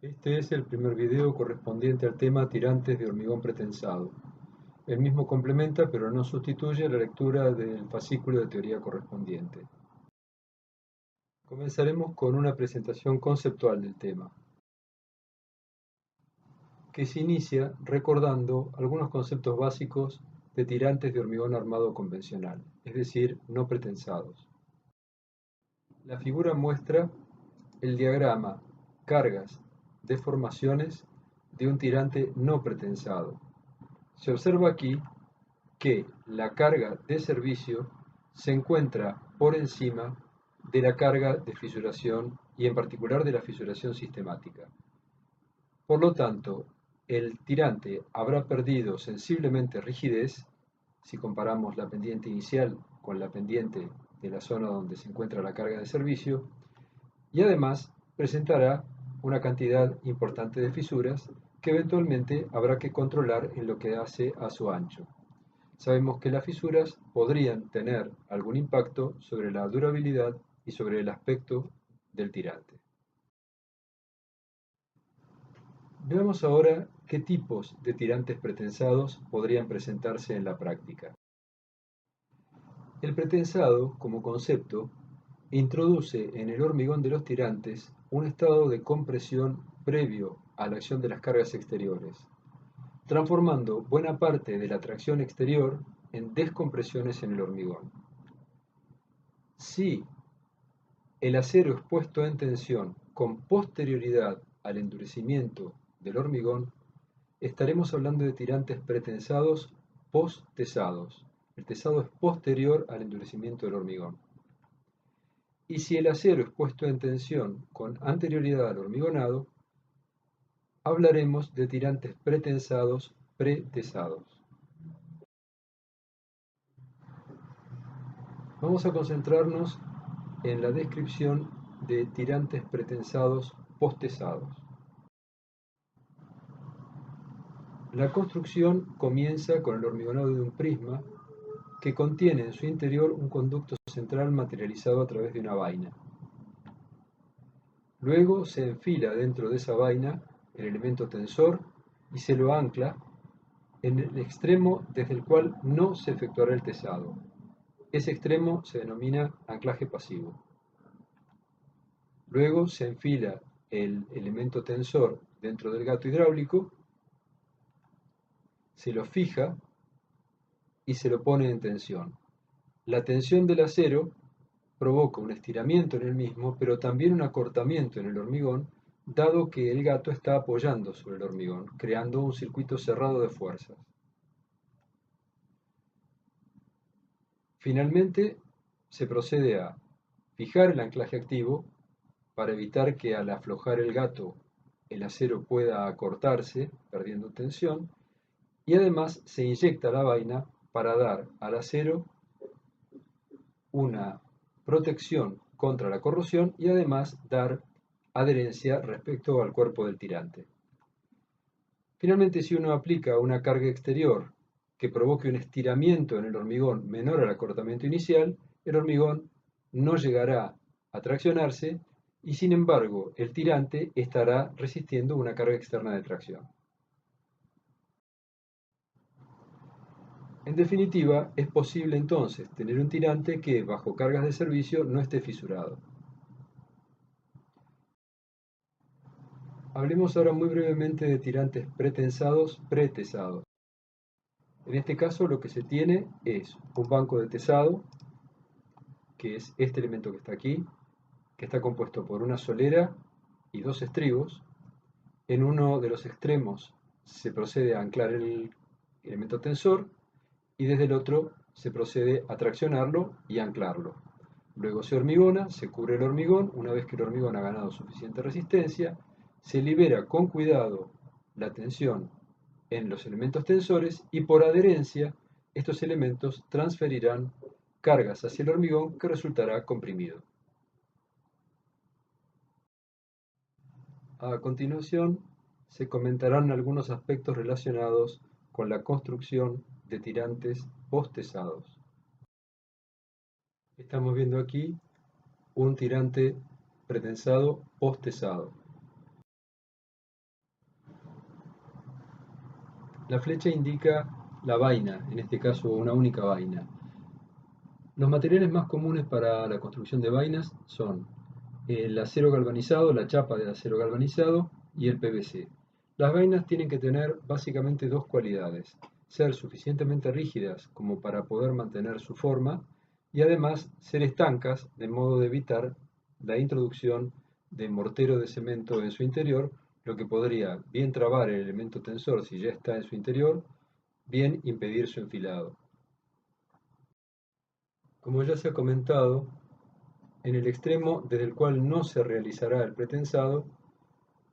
Este es el primer video correspondiente al tema tirantes de hormigón pretensado. El mismo complementa pero no sustituye la lectura del fascículo de teoría correspondiente. Comenzaremos con una presentación conceptual del tema, que se inicia recordando algunos conceptos básicos de tirantes de hormigón armado convencional, es decir, no pretensados. La figura muestra el diagrama cargas, deformaciones de un tirante no pretensado. Se observa aquí que la carga de servicio se encuentra por encima de la carga de fisuración y en particular de la fisuración sistemática. Por lo tanto, el tirante habrá perdido sensiblemente rigidez si comparamos la pendiente inicial con la pendiente de la zona donde se encuentra la carga de servicio y además presentará una cantidad importante de fisuras que eventualmente habrá que controlar en lo que hace a su ancho. Sabemos que las fisuras podrían tener algún impacto sobre la durabilidad y sobre el aspecto del tirante. Veamos ahora qué tipos de tirantes pretensados podrían presentarse en la práctica. El pretensado, como concepto, introduce en el hormigón de los tirantes un estado de compresión previo a la acción de las cargas exteriores, transformando buena parte de la tracción exterior en descompresiones en el hormigón. Si el acero es puesto en tensión con posterioridad al endurecimiento del hormigón, estaremos hablando de tirantes pretensados post-tesados. El tesado es posterior al endurecimiento del hormigón. Y si el acero es puesto en tensión con anterioridad al hormigonado, hablaremos de tirantes pretensados pretesados. Vamos a concentrarnos en la descripción de tirantes pretensados postesados. La construcción comienza con el hormigonado de un prisma que contiene en su interior un conducto central materializado a través de una vaina. Luego se enfila dentro de esa vaina el elemento tensor y se lo ancla en el extremo desde el cual no se efectuará el tesado. Ese extremo se denomina anclaje pasivo. Luego se enfila el elemento tensor dentro del gato hidráulico, se lo fija y se lo pone en tensión. La tensión del acero provoca un estiramiento en el mismo, pero también un acortamiento en el hormigón, dado que el gato está apoyando sobre el hormigón, creando un circuito cerrado de fuerzas. Finalmente, se procede a fijar el anclaje activo para evitar que al aflojar el gato el acero pueda acortarse, perdiendo tensión, y además se inyecta la vaina para dar al acero una protección contra la corrosión y además dar adherencia respecto al cuerpo del tirante. Finalmente, si uno aplica una carga exterior que provoque un estiramiento en el hormigón menor al acortamiento inicial, el hormigón no llegará a traccionarse y sin embargo el tirante estará resistiendo una carga externa de tracción. En definitiva, es posible entonces tener un tirante que bajo cargas de servicio no esté fisurado. Hablemos ahora muy brevemente de tirantes pretensados pretesados. En este caso lo que se tiene es un banco de tesado, que es este elemento que está aquí, que está compuesto por una solera y dos estribos. En uno de los extremos se procede a anclar el elemento tensor y desde el otro se procede a traccionarlo y anclarlo. Luego se hormigona, se cubre el hormigón. Una vez que el hormigón ha ganado suficiente resistencia, se libera con cuidado la tensión en los elementos tensores y por adherencia estos elementos transferirán cargas hacia el hormigón que resultará comprimido. A continuación se comentarán algunos aspectos relacionados con la construcción de tirantes postesados. Estamos viendo aquí un tirante pretensado postesado. La flecha indica la vaina, en este caso una única vaina. Los materiales más comunes para la construcción de vainas son el acero galvanizado, la chapa de acero galvanizado y el PVC. Las vainas tienen que tener básicamente dos cualidades: ser suficientemente rígidas como para poder mantener su forma y además ser estancas de modo de evitar la introducción de mortero de cemento en su interior, lo que podría bien trabar el elemento tensor si ya está en su interior, bien impedir su enfilado. Como ya se ha comentado, en el extremo desde el cual no se realizará el pretensado,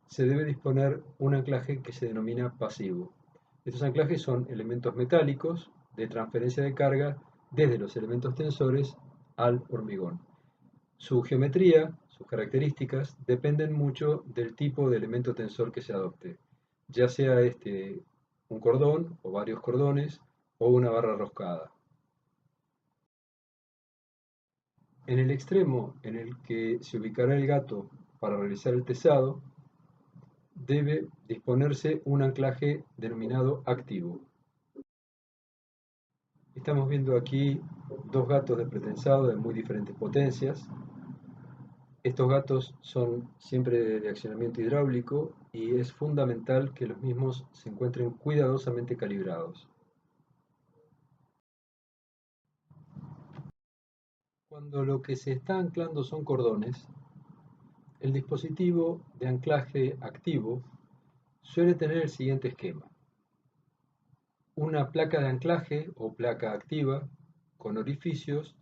se debe disponer un anclaje que se denomina pasivo. Estos anclajes son elementos metálicos de transferencia de carga desde los elementos tensores al hormigón. Su geometría, sus características, dependen mucho del tipo de elemento tensor que se adopte, ya sea este un cordón o varios cordones o una barra roscada. En el extremo en el que se ubicará el gato para realizar el tesado, debe disponerse un anclaje denominado activo. Estamos viendo aquí dos gatos de pretensado de muy diferentes potencias. Estos gatos son siempre de accionamiento hidráulico y es fundamental que los mismos se encuentren cuidadosamente calibrados. Cuando lo que se está anclando son cordones, el dispositivo de anclaje activo suele tener el siguiente esquema: una placa de anclaje o placa activa con orificios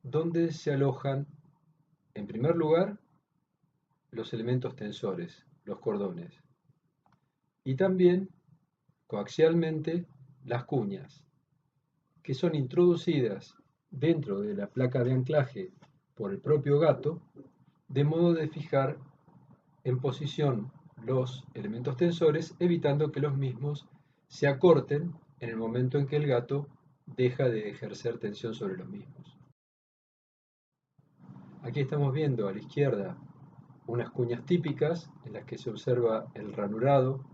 donde se alojan, en primer lugar, los elementos tensores, los cordones, y también, coaxialmente, las cuñas, que son introducidas dentro de la placa de anclaje por el propio gato, de modo de fijar en posición los elementos tensores, evitando que los mismos se acorten en el momento en que el gato deja de ejercer tensión sobre los mismos. Aquí estamos viendo a la izquierda unas cuñas típicas en las que se observa el ranurado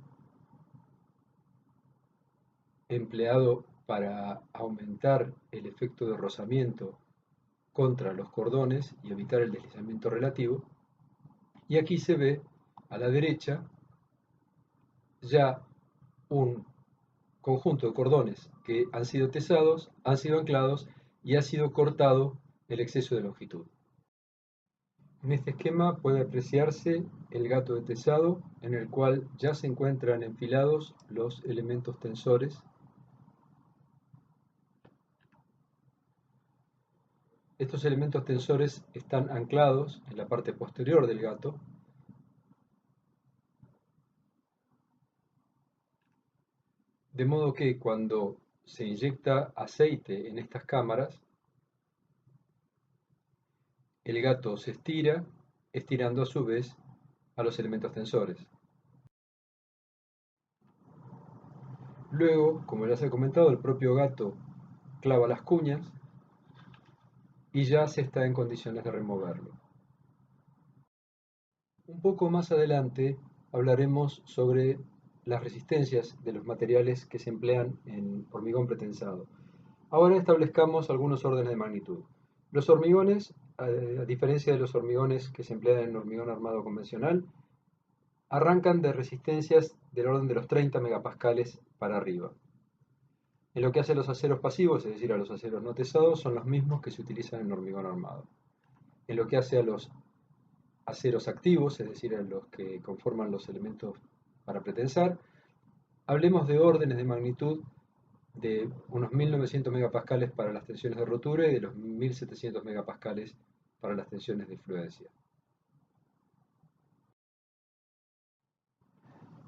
empleado para aumentar el efecto de rozamiento contra los cordones y evitar el deslizamiento relativo. Y aquí se ve a la derecha ya un conjunto de cordones que han sido tesados, han sido anclados y ha sido cortado el exceso de longitud. En este esquema puede apreciarse el gato de tesado en el cual ya se encuentran enfilados los elementos tensores. Estos elementos tensores están anclados en la parte posterior del gato, de modo que cuando se inyecta aceite en estas cámaras, el gato se estira, estirando a su vez a los elementos tensores. Luego, como ya se ha comentado, el propio gato clava las cuñas y ya se está en condiciones de removerlo. Un poco más adelante hablaremos sobre las resistencias de los materiales que se emplean en hormigón pretensado. Ahora establezcamos algunos órdenes de magnitud. Los hormigones, a diferencia de los hormigones que se emplean en hormigón armado convencional, arrancan de resistencias del orden de los 30 megapascales para arriba. En lo que hace a los aceros pasivos, es decir, a los aceros no tesados, son los mismos que se utilizan en hormigón armado. En lo que hace a los aceros activos, es decir, a los que conforman los elementos para pretensar, hablemos de órdenes de magnitud de unos 1900 megapascales para las tensiones de rotura y de los 1700 megapascales para las tensiones de fluencia.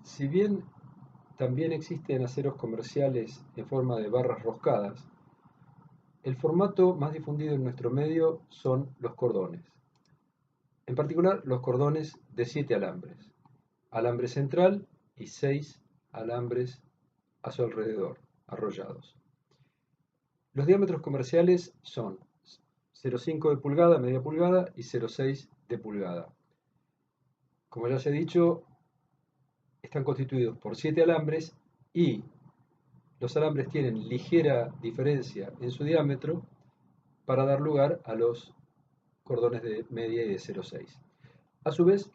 Si bien también existen aceros comerciales en forma de barras roscadas, el formato más difundido en nuestro medio son los cordones. En particular, los cordones de 7 alambres, alambre central y 6 alambres a su alrededor, arrollados. Los diámetros comerciales son 0,5 de pulgada, media pulgada y 0,6 de pulgada. Como ya se ha dicho, están constituidos por 7 alambres y los alambres tienen ligera diferencia en su diámetro para dar lugar a los cordones de media y de 0,6. A su vez,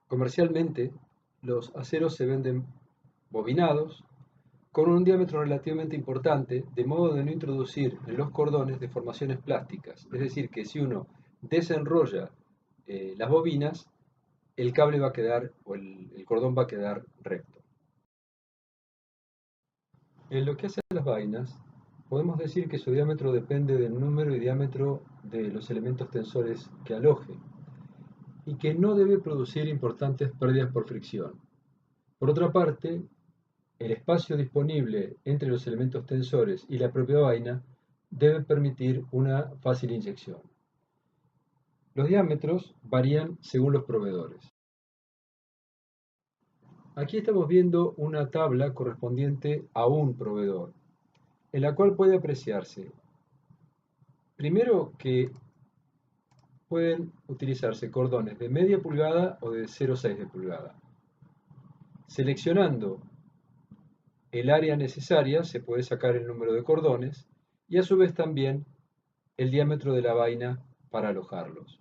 comercialmente, los aceros se venden bobinados con un diámetro relativamente importante, de modo de no introducir en los cordones deformaciones plásticas. Es decir, que si uno desenrolla las bobinas, el cable va a quedar, o el cordón va a quedar recto. En lo que hace a las vainas, podemos decir que su diámetro depende del número y diámetro de los elementos tensores que aloje, y que no debe producir importantes pérdidas por fricción. Por otra parte, el espacio disponible entre los elementos tensores y la propia vaina debe permitir una fácil inyección. Los diámetros varían según los proveedores. Aquí estamos viendo una tabla correspondiente a un proveedor, en la cual puede apreciarse, primero, que pueden utilizarse cordones de media pulgada o de 0,6 de pulgada. Seleccionando el área necesaria se puede sacar el número de cordones y a su vez también el diámetro de la vaina para alojarlos.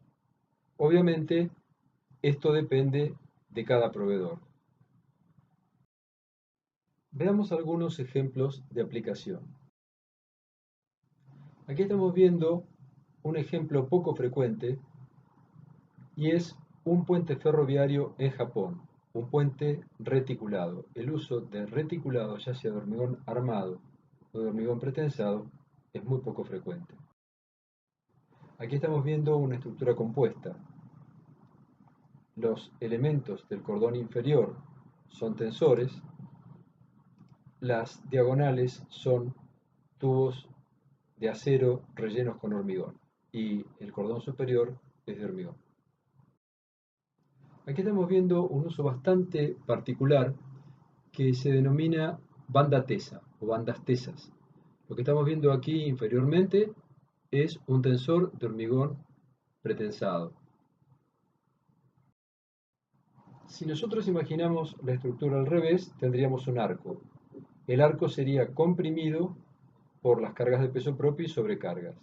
Obviamente esto depende de cada proveedor. Veamos algunos ejemplos de aplicación. Aquí estamos viendo un ejemplo poco frecuente y es un puente ferroviario en Japón, un puente reticulado. El uso de reticulado, ya sea de hormigón armado o de hormigón pretensado, es muy poco frecuente. Aquí estamos viendo una estructura compuesta. Los elementos del cordón inferior son tensores, las diagonales son tubos de acero rellenos con hormigón y el cordón superior es de hormigón. Aquí estamos viendo un uso bastante particular que se denomina banda tesa o bandas tesas. Lo que estamos viendo aquí inferiormente es un tensor de hormigón pretensado. Si nosotros imaginamos la estructura al revés, tendríamos un arco. El arco sería comprimido por las cargas de peso propio y sobrecargas.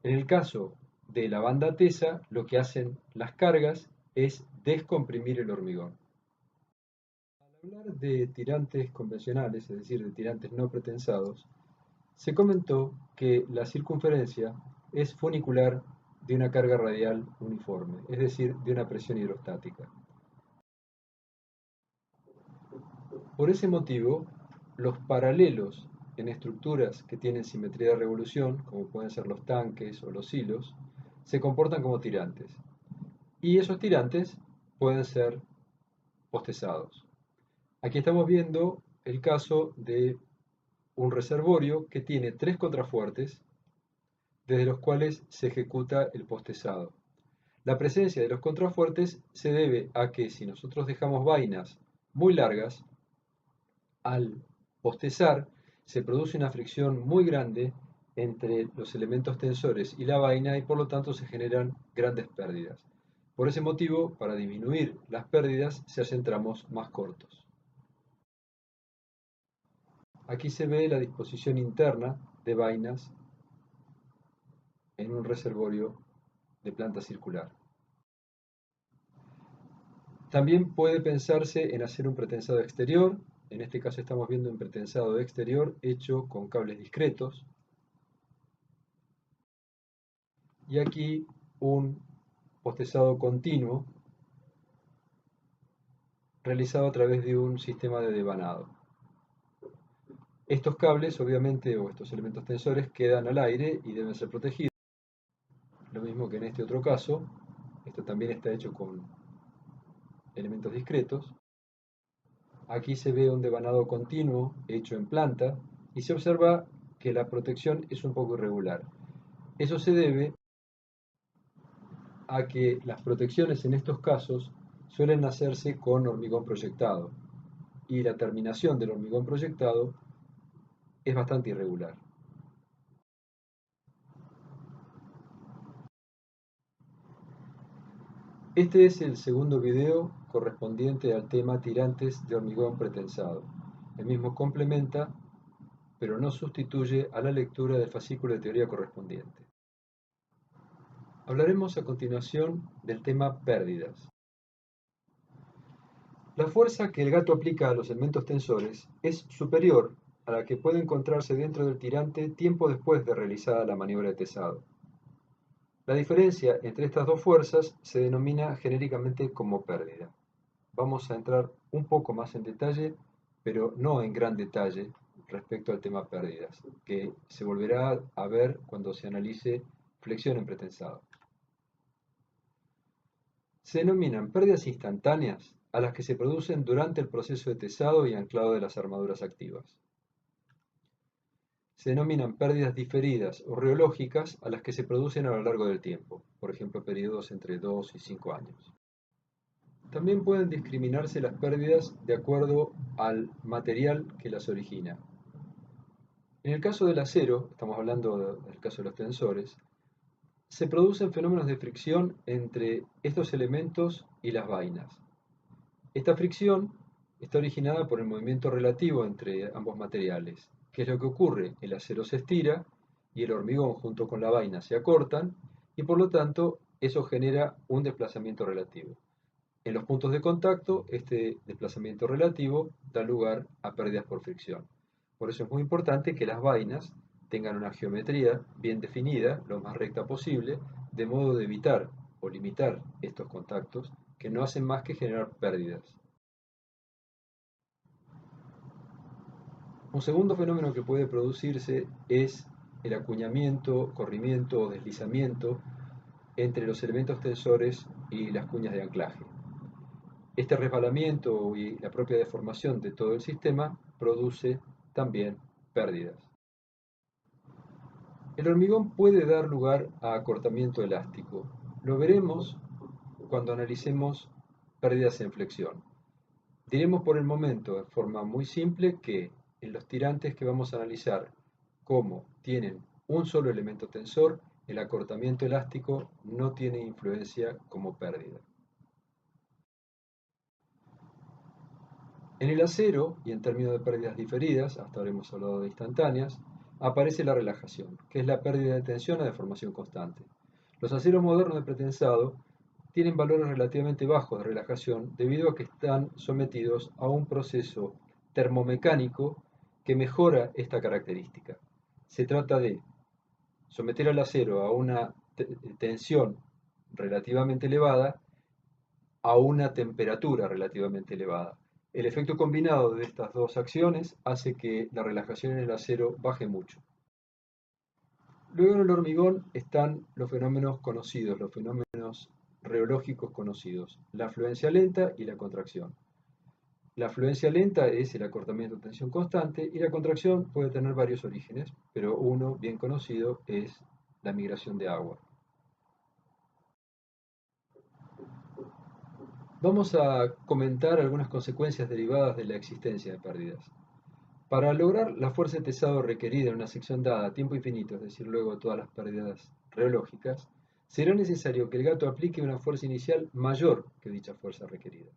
En el caso de la banda tesa, lo que hacen las cargas es descomprimir el hormigón. Al hablar de tirantes convencionales, es decir, de tirantes no pretensados, se comentó que la circunferencia es funicular de una carga radial uniforme, es decir, de una presión hidrostática. Por ese motivo, los paralelos en estructuras que tienen simetría de revolución, como pueden ser los tanques o los hilos, se comportan como tirantes. Y esos tirantes pueden ser postezados. Aquí estamos viendo el caso de un reservorio que tiene 3 contrafuertes desde los cuales se ejecuta el postezado. La presencia de los contrafuertes se debe a que si nosotros dejamos vainas muy largas, al postezar se produce una fricción muy grande entre los elementos tensores y la vaina y por lo tanto se generan grandes pérdidas. Por ese motivo, para disminuir las pérdidas, se hacen tramos más cortos. Aquí se ve la disposición interna de vainas en un reservorio de planta circular. También puede pensarse en hacer un pretensado exterior. En este caso estamos viendo un pretensado exterior hecho con cables discretos. Y aquí un postezado continuo realizado a través de un sistema de devanado. Estos cables, obviamente, o estos elementos tensores, quedan al aire y deben ser protegidos. Lo mismo que en este otro caso, esto también está hecho con elementos discretos. Aquí se ve un devanado continuo hecho en planta y se observa que la protección es un poco irregular. Eso se debe a que las protecciones en estos casos suelen hacerse con hormigón proyectado y la terminación del hormigón proyectado es bastante irregular. Este es el segundo video correspondiente al tema tirantes de hormigón pretensado. El mismo complementa pero no sustituye a la lectura del fascículo de teoría correspondiente. Hablaremos a continuación del tema pérdidas. La fuerza que el gato aplica a los elementos tensores es superior a la que puede encontrarse dentro del tirante tiempo después de realizada la maniobra de tesado. La diferencia entre estas dos fuerzas se denomina genéricamente como pérdida. Vamos a entrar un poco más en detalle, pero no en gran detalle respecto al tema pérdidas, que se volverá a ver cuando se analice flexión en pretensado. Se denominan pérdidas instantáneas a las que se producen durante el proceso de tesado y anclado de las armaduras activas. Se denominan pérdidas diferidas o reológicas a las que se producen a lo largo del tiempo, por ejemplo, periodos entre 2 y 5 años. También pueden discriminarse las pérdidas de acuerdo al material que las origina. En el caso del acero, estamos hablando del caso de los tensores, se producen fenómenos de fricción entre estos elementos y las vainas. Esta fricción está originada por el movimiento relativo entre ambos materiales. ¿Qué es lo que ocurre? El acero se estira y el hormigón junto con la vaina se acortan y por lo tanto eso genera un desplazamiento relativo. En los puntos de contacto, este desplazamiento relativo da lugar a pérdidas por fricción. Por eso es muy importante que las vainas tengan una geometría bien definida, lo más recta posible, de modo de evitar o limitar estos contactos que no hacen más que generar pérdidas. Un segundo fenómeno que puede producirse es el acuñamiento, corrimiento o deslizamiento entre los elementos tensores y las cuñas de anclaje. Este resbalamiento y la propia deformación de todo el sistema produce también pérdidas. El hormigón puede dar lugar a acortamiento elástico. Lo veremos cuando analicemos pérdidas en flexión. Diremos por el momento, de forma muy simple, que en los tirantes que vamos a analizar, como tienen un solo elemento tensor, el acortamiento elástico no tiene influencia como pérdida. En el acero, y en términos de pérdidas diferidas, hasta ahora hemos hablado de instantáneas, aparece la relajación, que es la pérdida de tensión a deformación constante. Los aceros modernos de pretensado tienen valores relativamente bajos de relajación debido a que están sometidos a un proceso termomecánico que mejora esta característica. Se trata de someter al acero a una tensión relativamente elevada a una temperatura relativamente elevada. El efecto combinado de estas dos acciones hace que la relajación en el acero baje mucho. Luego en el hormigón están los fenómenos conocidos, los fenómenos reológicos conocidos, la fluencia lenta y la contracción. La fluencia lenta es el acortamiento de tensión constante y la contracción puede tener varios orígenes, pero uno bien conocido es la migración de agua. Vamos a comentar algunas consecuencias derivadas de la existencia de pérdidas. Para lograr la fuerza de tesado requerida en una sección dada a tiempo infinito, es decir, luego de todas las pérdidas reológicas, será necesario que el gato aplique una fuerza inicial mayor que dicha fuerza requerida.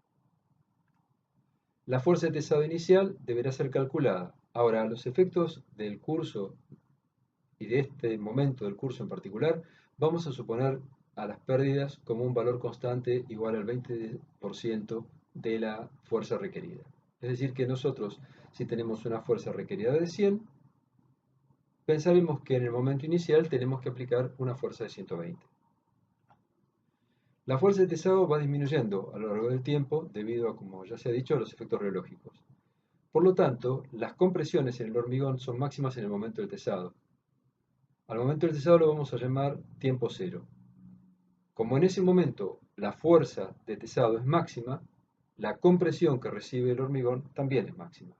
La fuerza de tesado inicial deberá ser calculada. Ahora, los efectos del curso y de este momento del curso en particular, vamos a suponer a las pérdidas como un valor constante igual al 20% de la fuerza requerida. Es decir, que nosotros, si tenemos una fuerza requerida de 100, pensaremos que en el momento inicial tenemos que aplicar una fuerza de 120. La fuerza de tesado va disminuyendo a lo largo del tiempo debido a, como ya se ha dicho, a los efectos reológicos. Por lo tanto, las compresiones en el hormigón son máximas en el momento del tesado. Al momento del tesado lo vamos a llamar tiempo cero. Como en ese momento la fuerza de tesado es máxima, la compresión que recibe el hormigón también es máxima.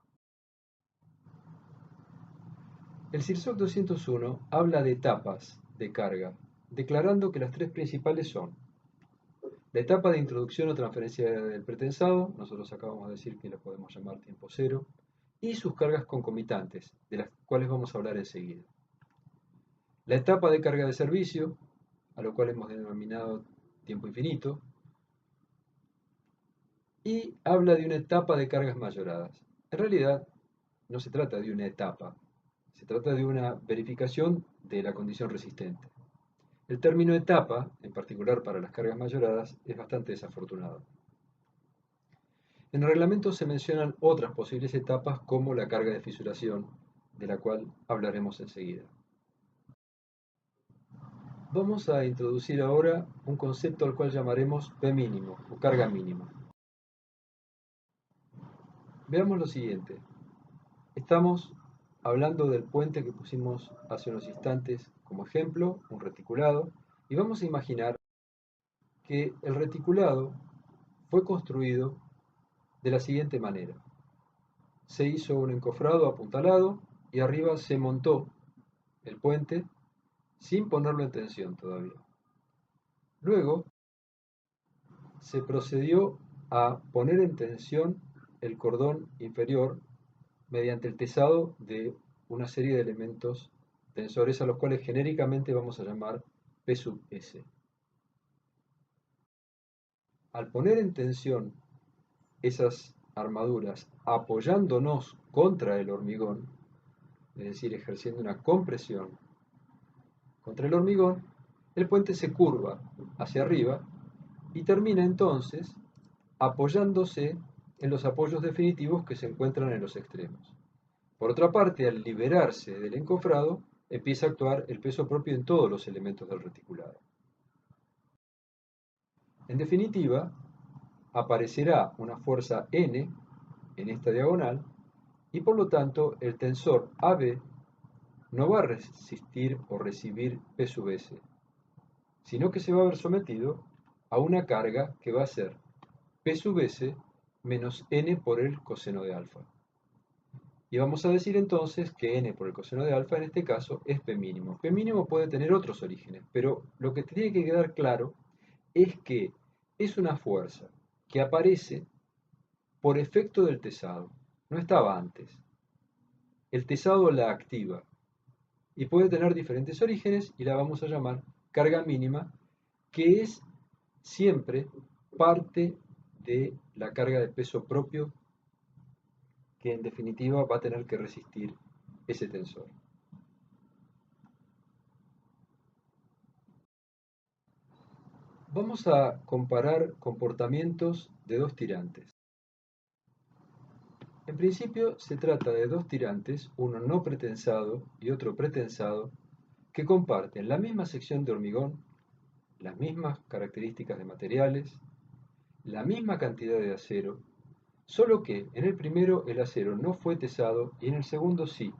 El CIRSOC 201 habla de etapas de carga, declarando que las tres principales son la etapa de introducción o transferencia del pretensado, nosotros acabamos de decir que la podemos llamar tiempo cero, y sus cargas concomitantes, de las cuales vamos a hablar enseguida. La etapa de carga de servicio, a lo cual hemos denominado tiempo infinito, y habla de una etapa de cargas mayoradas. En realidad, no se trata de una etapa, Se trata de una verificación de la condición resistente. El término etapa, en particular para las cargas mayoradas, es bastante desafortunado. En el reglamento se mencionan otras posibles etapas como la carga de fisuración, de la cual hablaremos enseguida. Vamos a introducir ahora un concepto al cual llamaremos P mínimo o carga mínima. Veamos lo siguiente. Estamos hablando del puente que pusimos hace unos instantes como ejemplo, un reticulado, y vamos a imaginar que el reticulado fue construido de la siguiente manera. Se hizo un encofrado apuntalado y arriba se montó el puente sin ponerlo en tensión todavía. Luego se procedió a poner en tensión el cordón inferior mediante el tesado de una serie de elementos tensores a los cuales genéricamente vamos a llamar P sub S. Al poner en tensión esas armaduras apoyándonos contra el hormigón, es decir, ejerciendo una compresión contra el hormigón, el puente se curva hacia arriba y termina entonces apoyándose en los apoyos definitivos que se encuentran en los extremos. Por otra parte, al liberarse del encofrado, empieza a actuar el peso propio en todos los elementos del reticulado. En definitiva, aparecerá una fuerza N en esta diagonal y por lo tanto el tensor AB no va a resistir o recibir P sub S, sino que se va a ver sometido a una carga que va a ser P sub S menos N por el coseno de alfa. Y vamos a decir entonces que N por el coseno de alfa en este caso es P mínimo. P mínimo puede tener otros orígenes, pero lo que tiene que quedar claro es que es una fuerza que aparece por efecto del tesado. No estaba antes. El tesado la activa y puede tener diferentes orígenes y la vamos a llamar carga mínima, que es siempre parte de la carga de peso propio que en definitiva va a tener que resistir ese tensor. Vamos a comparar comportamientos de dos tirantes. En principio se trata de dos tirantes, uno no pretensado y otro pretensado, que comparten la misma sección de hormigón, las mismas características de materiales, la misma cantidad de acero, solo que en el primero el acero no fue tesado y en el segundo sí.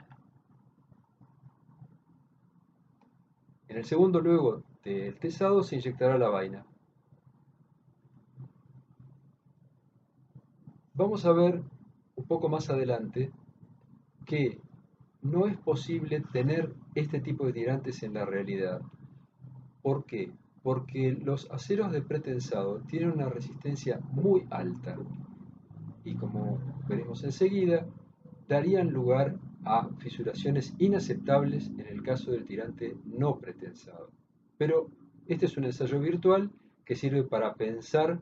En el segundo, luego del tesado, se inyectará la vaina. Vamos a ver un poco más adelante que no es posible tener este tipo de tirantes en la realidad. ¿Por qué? Porque los aceros de pretensado tienen una resistencia muy alta y, como veremos enseguida, darían lugar a fisuraciones inaceptables en el caso del tirante no pretensado. Pero este es un ensayo virtual que sirve para pensar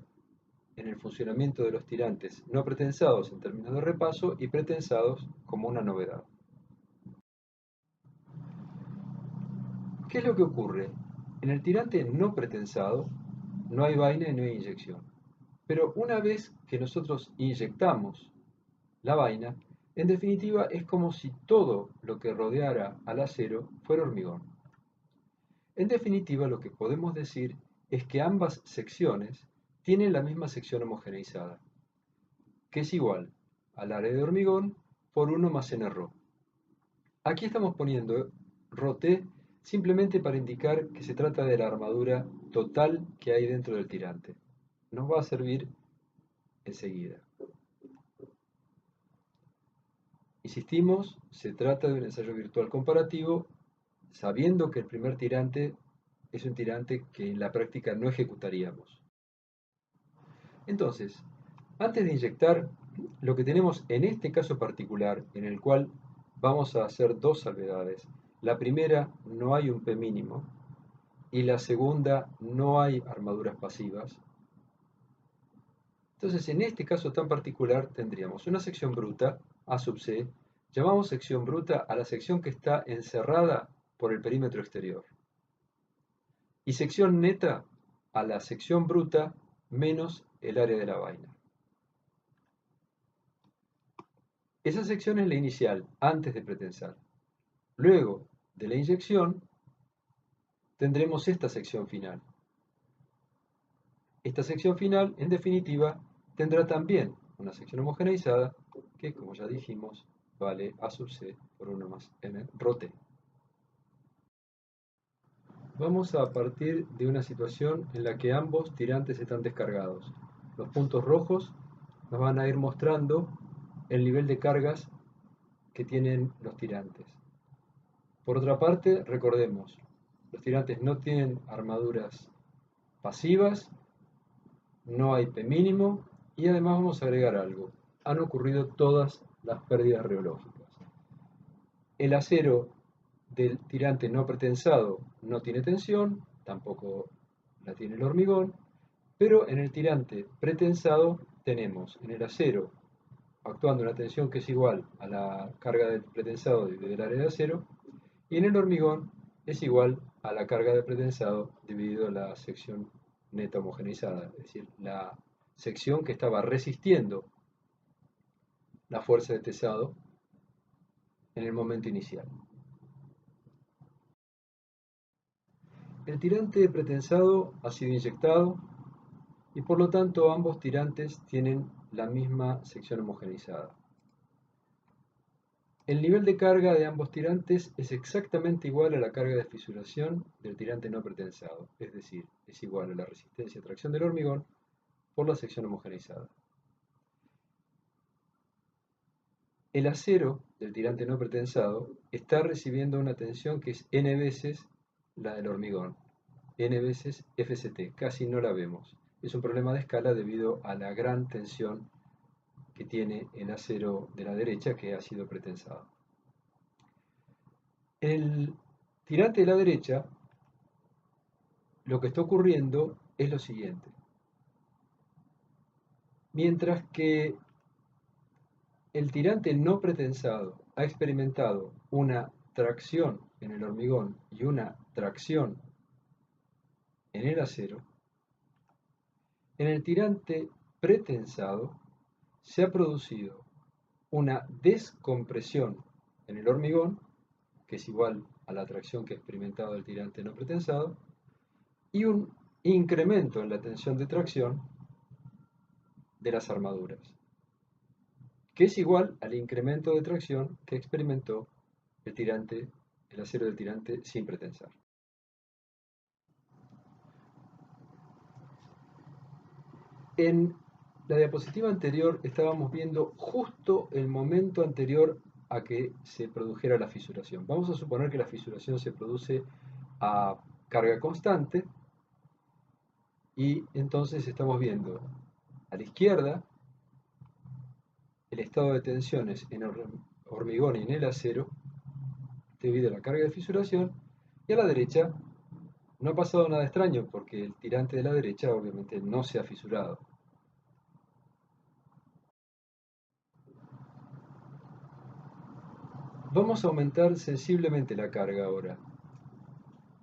en el funcionamiento de los tirantes no pretensados en términos de repaso y pretensados como una novedad. ¿Qué es lo que ocurre? En el tirante no pretensado no hay vaina y no hay inyección. Pero una vez que nosotros inyectamos la vaina, en definitiva es como si todo lo que rodeara al acero fuera hormigón. En definitiva, lo que podemos decir es que ambas secciones tienen la misma sección homogeneizada, que es igual al área de hormigón por 1 más nρ. Aquí estamos poniendo ρt simplemente para indicar que se trata de la armadura total que hay dentro del tirante. Nos va a servir enseguida. Insistimos, se trata de un ensayo virtual comparativo, sabiendo que el primer tirante es un tirante que en la práctica no ejecutaríamos. Entonces, antes de inyectar, lo que tenemos en este caso particular, en el cual vamos a hacer dos salvedades. La primera, no hay un P mínimo, y la segunda, no hay armaduras pasivas. Entonces, en este caso tan particular, tendríamos una sección bruta, A sub C, Llamamos sección bruta a la sección que está encerrada por el perímetro exterior. Y sección neta a la sección bruta menos el área de la vaina. Esa sección es la inicial, antes de pretensar. Luego de la inyección, tendremos esta sección final. Esta sección final, en definitiva, tendrá también una sección homogeneizada que, como ya dijimos, vale A sub C por 1 más n rho t. Vamos a partir de una situación en la que ambos tirantes están descargados. Los puntos rojos nos van a ir mostrando el nivel de cargas que tienen los tirantes. Por otra parte, recordemos, los tirantes no tienen armaduras pasivas, no hay P mínimo y además vamos a agregar algo. Han ocurrido todas las pérdidas reológicas. El acero del tirante no pretensado no tiene tensión, tampoco la tiene el hormigón, pero en el tirante pretensado tenemos en el acero actuando una tensión que es igual a la carga del pretensado dividido el área de acero, y en el hormigón es igual a la carga de pretensado dividido la sección neta homogeneizada, es decir, la sección que estaba resistiendo la fuerza de tesado en el momento inicial. El tirante pretensado ha sido inyectado y por lo tanto ambos tirantes tienen la misma sección homogeneizada. El nivel de carga de ambos tirantes es exactamente igual a la carga de fisuración del tirante no pretensado, es decir, es igual a la resistencia a tracción del hormigón por la sección homogeneizada. El acero del tirante no pretensado está recibiendo una tensión que es n veces la del hormigón, n veces FCT, casi no la vemos. Es un problema de escala debido a la gran tensión que tiene el acero de la derecha que ha sido pretensado. En el tirante de la derecha, lo que está ocurriendo es lo siguiente. Mientras que el tirante no pretensado ha experimentado una tracción en el hormigón y una tracción en el acero, en el tirante pretensado se ha producido una descompresión en el hormigón, que es igual a la tracción que ha experimentado el tirante no pretensado, y un incremento en la tensión de tracción de las armaduras, que es igual al incremento de tracción que experimentó el acero del tirante sin pretensar. En la diapositiva anterior estábamos viendo justo el momento anterior a que se produjera la fisuración. Vamos a suponer que la fisuración se produce a carga constante y entonces estamos viendo a la izquierda el estado de tensiones en el hormigón y en el acero debido a la carga de fisuración, y a la derecha no ha pasado nada extraño porque el tirante de la derecha obviamente no se ha fisurado. Vamos a aumentar sensiblemente la carga ahora,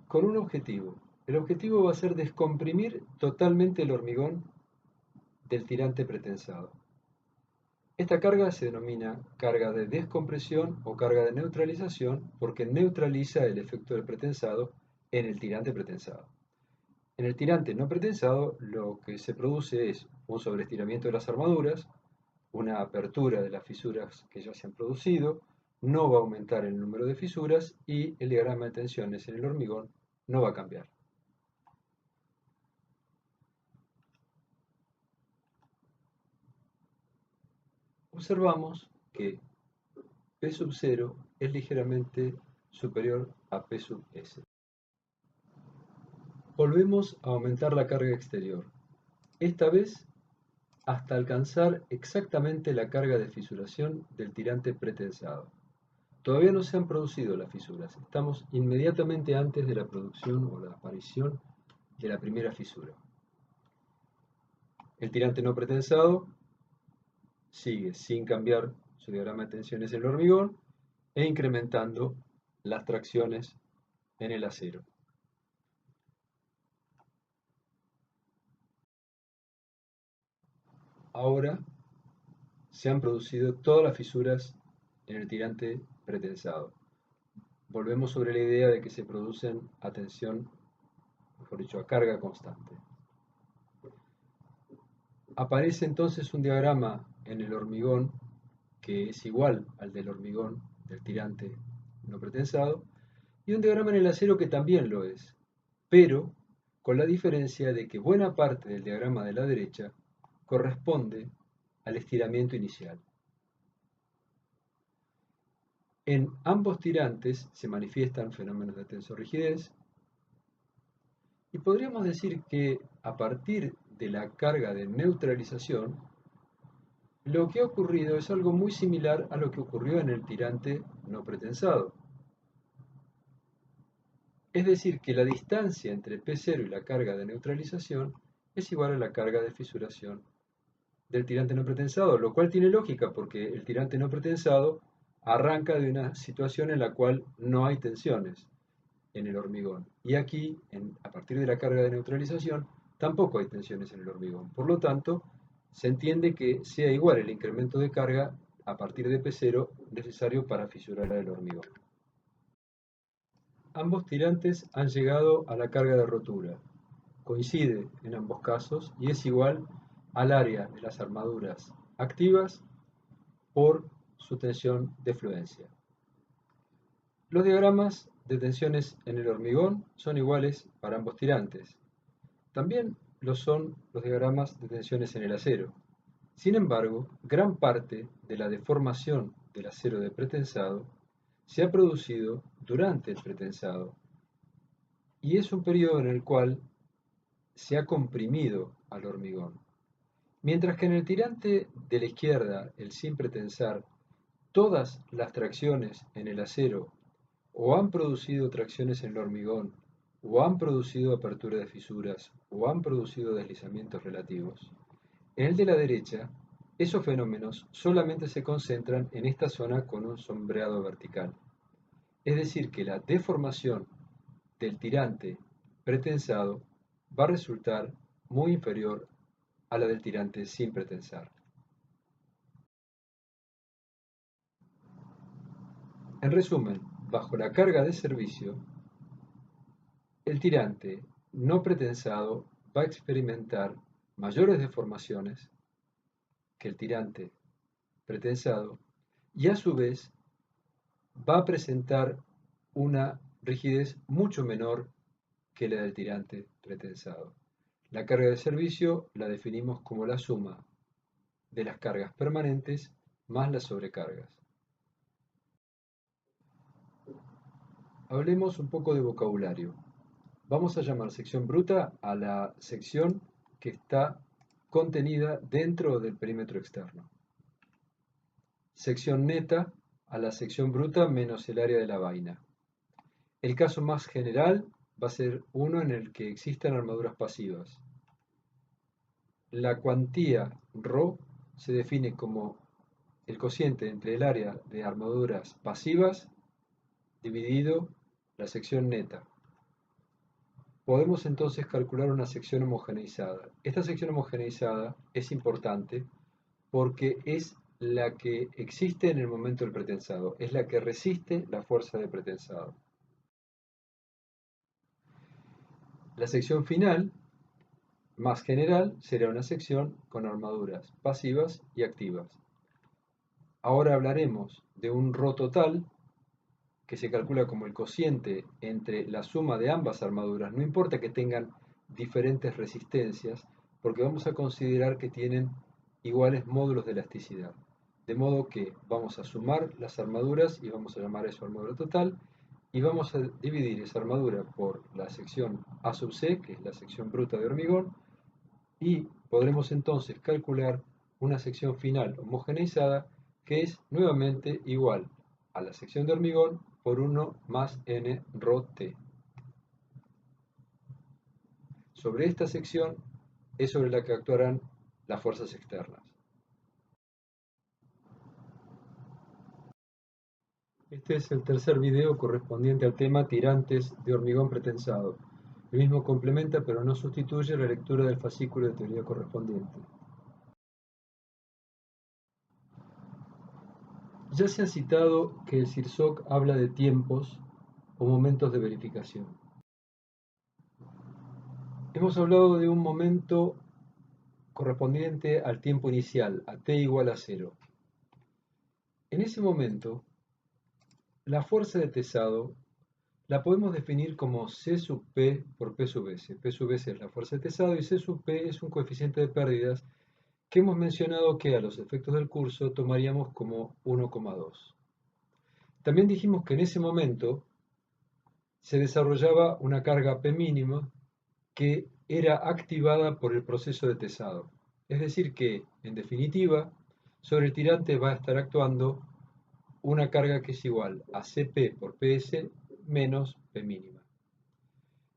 con un objetivo. El objetivo va a ser descomprimir totalmente el hormigón del tirante pretensado. Esta carga se denomina carga de descompresión o carga de neutralización porque neutraliza el efecto del pretensado en el tirante pretensado. En el tirante no pretensado lo que se produce es un sobreestiramiento de las armaduras, una apertura de las fisuras que ya se han producido, no va a aumentar el número de fisuras y el diagrama de tensiones en el hormigón no va a cambiar. Observamos que P sub 0 es ligeramente superior a P sub S. Volvemos a aumentar la carga exterior, esta vez hasta alcanzar exactamente la carga de fisuración del tirante pretensado. Todavía no se han producido las fisuras, estamos inmediatamente antes de la producción o la aparición de la primera fisura. El tirante no pretensado sigue sin cambiar su diagrama de tensiones en el hormigón e incrementando las tracciones en el acero. Ahora se han producido todas las fisuras en el tirante pretensado. Volvemos sobre la idea de que se producen a tensión, mejor dicho, a carga constante. Aparece entonces un diagrama en el hormigón que es igual al del hormigón del tirante no pretensado, y un diagrama en el acero que también lo es, pero con la diferencia de que buena parte del diagrama de la derecha corresponde al estiramiento inicial. En ambos tirantes se manifiestan fenómenos de tensorrigidez y podríamos decir que a partir de la carga de neutralización, lo que ha ocurrido es algo muy similar a lo que ocurrió en el tirante no pretensado. Es decir, que la distancia entre P0 y la carga de neutralización es igual a la carga de fisuración del tirante no pretensado, lo cual tiene lógica porque el tirante no pretensado arranca de una situación en la cual no hay tensiones en el hormigón. Y aquí, a partir de la carga de neutralización, tampoco hay tensiones en el hormigón. Por lo tanto, se entiende que sea igual el incremento de carga a partir de P0 necesario para fisurar el hormigón. Ambos tirantes han llegado a la carga de rotura. Coincide en ambos casos y es igual al área de las armaduras activas por su tensión de fluencia. Los diagramas de tensiones en el hormigón son iguales para ambos tirantes. También lo son los diagramas de tensiones en el acero. Sin embargo, gran parte de la deformación del acero de pretensado se ha producido durante el pretensado y es un periodo en el cual se ha comprimido al hormigón. Mientras que en el tirante de la izquierda, el sin pretensar, todas las tracciones en el acero o han producido tracciones en el hormigón, o han producido apertura de fisuras, o han producido deslizamientos relativos. En el de la derecha, esos fenómenos solamente se concentran en esta zona con un sombreado vertical. Es decir, que la deformación del tirante pretensado va a resultar muy inferior a la del tirante sin pretensar. En resumen, bajo la carga de servicio, el tirante no pretensado va a experimentar mayores deformaciones que el tirante pretensado y a su vez va a presentar una rigidez mucho menor que la del tirante pretensado. La carga de servicio la definimos como la suma de las cargas permanentes más las sobrecargas. Hablemos un poco de vocabulario. Vamos a llamar sección bruta a la sección que está contenida dentro del perímetro externo. Sección neta a la sección bruta menos el área de la vaina. El caso más general va a ser uno en el que existan armaduras pasivas. La cuantía ρ se define como el cociente entre el área de armaduras pasivas dividido la sección neta. Podemos entonces calcular una sección homogeneizada. Esta sección homogeneizada es importante porque es la que existe en el momento del pretensado, es la que resiste la fuerza de pretensado. La sección final, más general, será una sección con armaduras pasivas y activas. Ahora hablaremos de un ρ total que se calcula como el cociente entre la suma de ambas armaduras, no importa que tengan diferentes resistencias, porque vamos a considerar que tienen iguales módulos de elasticidad. De modo que vamos a sumar las armaduras y vamos a llamar eso armadura total, y vamos a dividir esa armadura por la sección A sub C, que es la sección bruta de hormigón, y podremos entonces calcular una sección final homogeneizada que es nuevamente igual a la sección de hormigón por 1 más n ρ t. Sobre esta sección es sobre la que actuarán las fuerzas externas. Este es el tercer video correspondiente al tema tirantes de hormigón pretensado. El mismo complementa pero no sustituye la lectura del fascículo de teoría correspondiente. Ya se ha citado que el CIRSOC habla de tiempos o momentos de verificación. Hemos hablado de un momento correspondiente al tiempo inicial, a t igual a 0. En ese momento, la fuerza de tesado la podemos definir como C sub P por P sub S. P sub S es la fuerza de tesado y C sub P es un coeficiente de pérdidas que hemos mencionado que a los efectos del curso tomaríamos como 1,2. También dijimos que en ese momento se desarrollaba una carga P mínima que era activada por el proceso de tesado. Es decir que, en definitiva, sobre el tirante va a estar actuando una carga que es igual a Cp por Ps menos P mínima.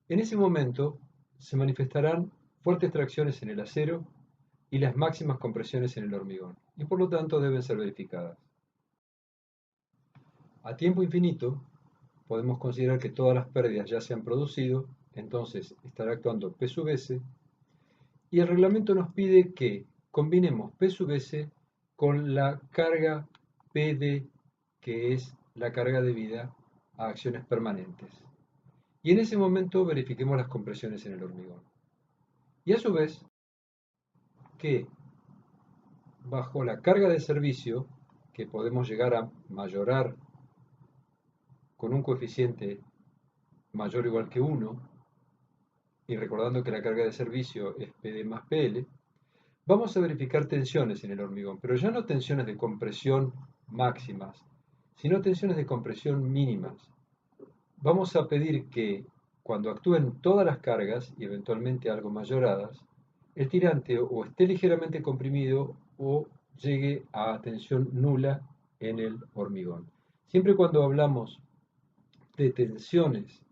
En ese momento se manifestarán fuertes tracciones en el acero y las máximas compresiones en el hormigón, y por lo tanto deben ser verificadas. A tiempo infinito, podemos considerar que todas las pérdidas ya se han producido, entonces estará actuando P sub S, y el reglamento nos pide que combinemos P sub S con la carga PD, que es la carga debida a acciones permanentes. Y en ese momento verifiquemos las compresiones en el hormigón. Y a su vez, que bajo la carga de servicio, que podemos llegar a mayorar con un coeficiente mayor o igual que 1, y recordando que la carga de servicio es PD más PL, vamos a verificar tensiones en el hormigón, pero ya no tensiones de compresión máximas, sino tensiones de compresión mínimas. Vamos a pedir que cuando actúen todas las cargas y eventualmente algo mayoradas, el tirante o esté ligeramente comprimido o llegue a tensión nula en el hormigón. Siempre cuando hablamos de tensiones,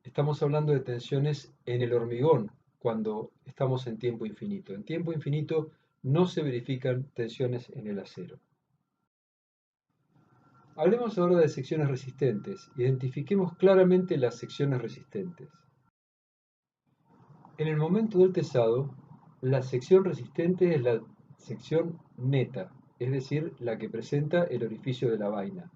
estamos hablando de tensiones en el hormigón cuando estamos en tiempo infinito. En tiempo infinito no se verifican tensiones en el acero. Hablemos ahora de secciones resistentes. Identifiquemos claramente las secciones resistentes. En el momento del tesado, la sección resistente es la sección neta, es decir, la que presenta el orificio de la vaina.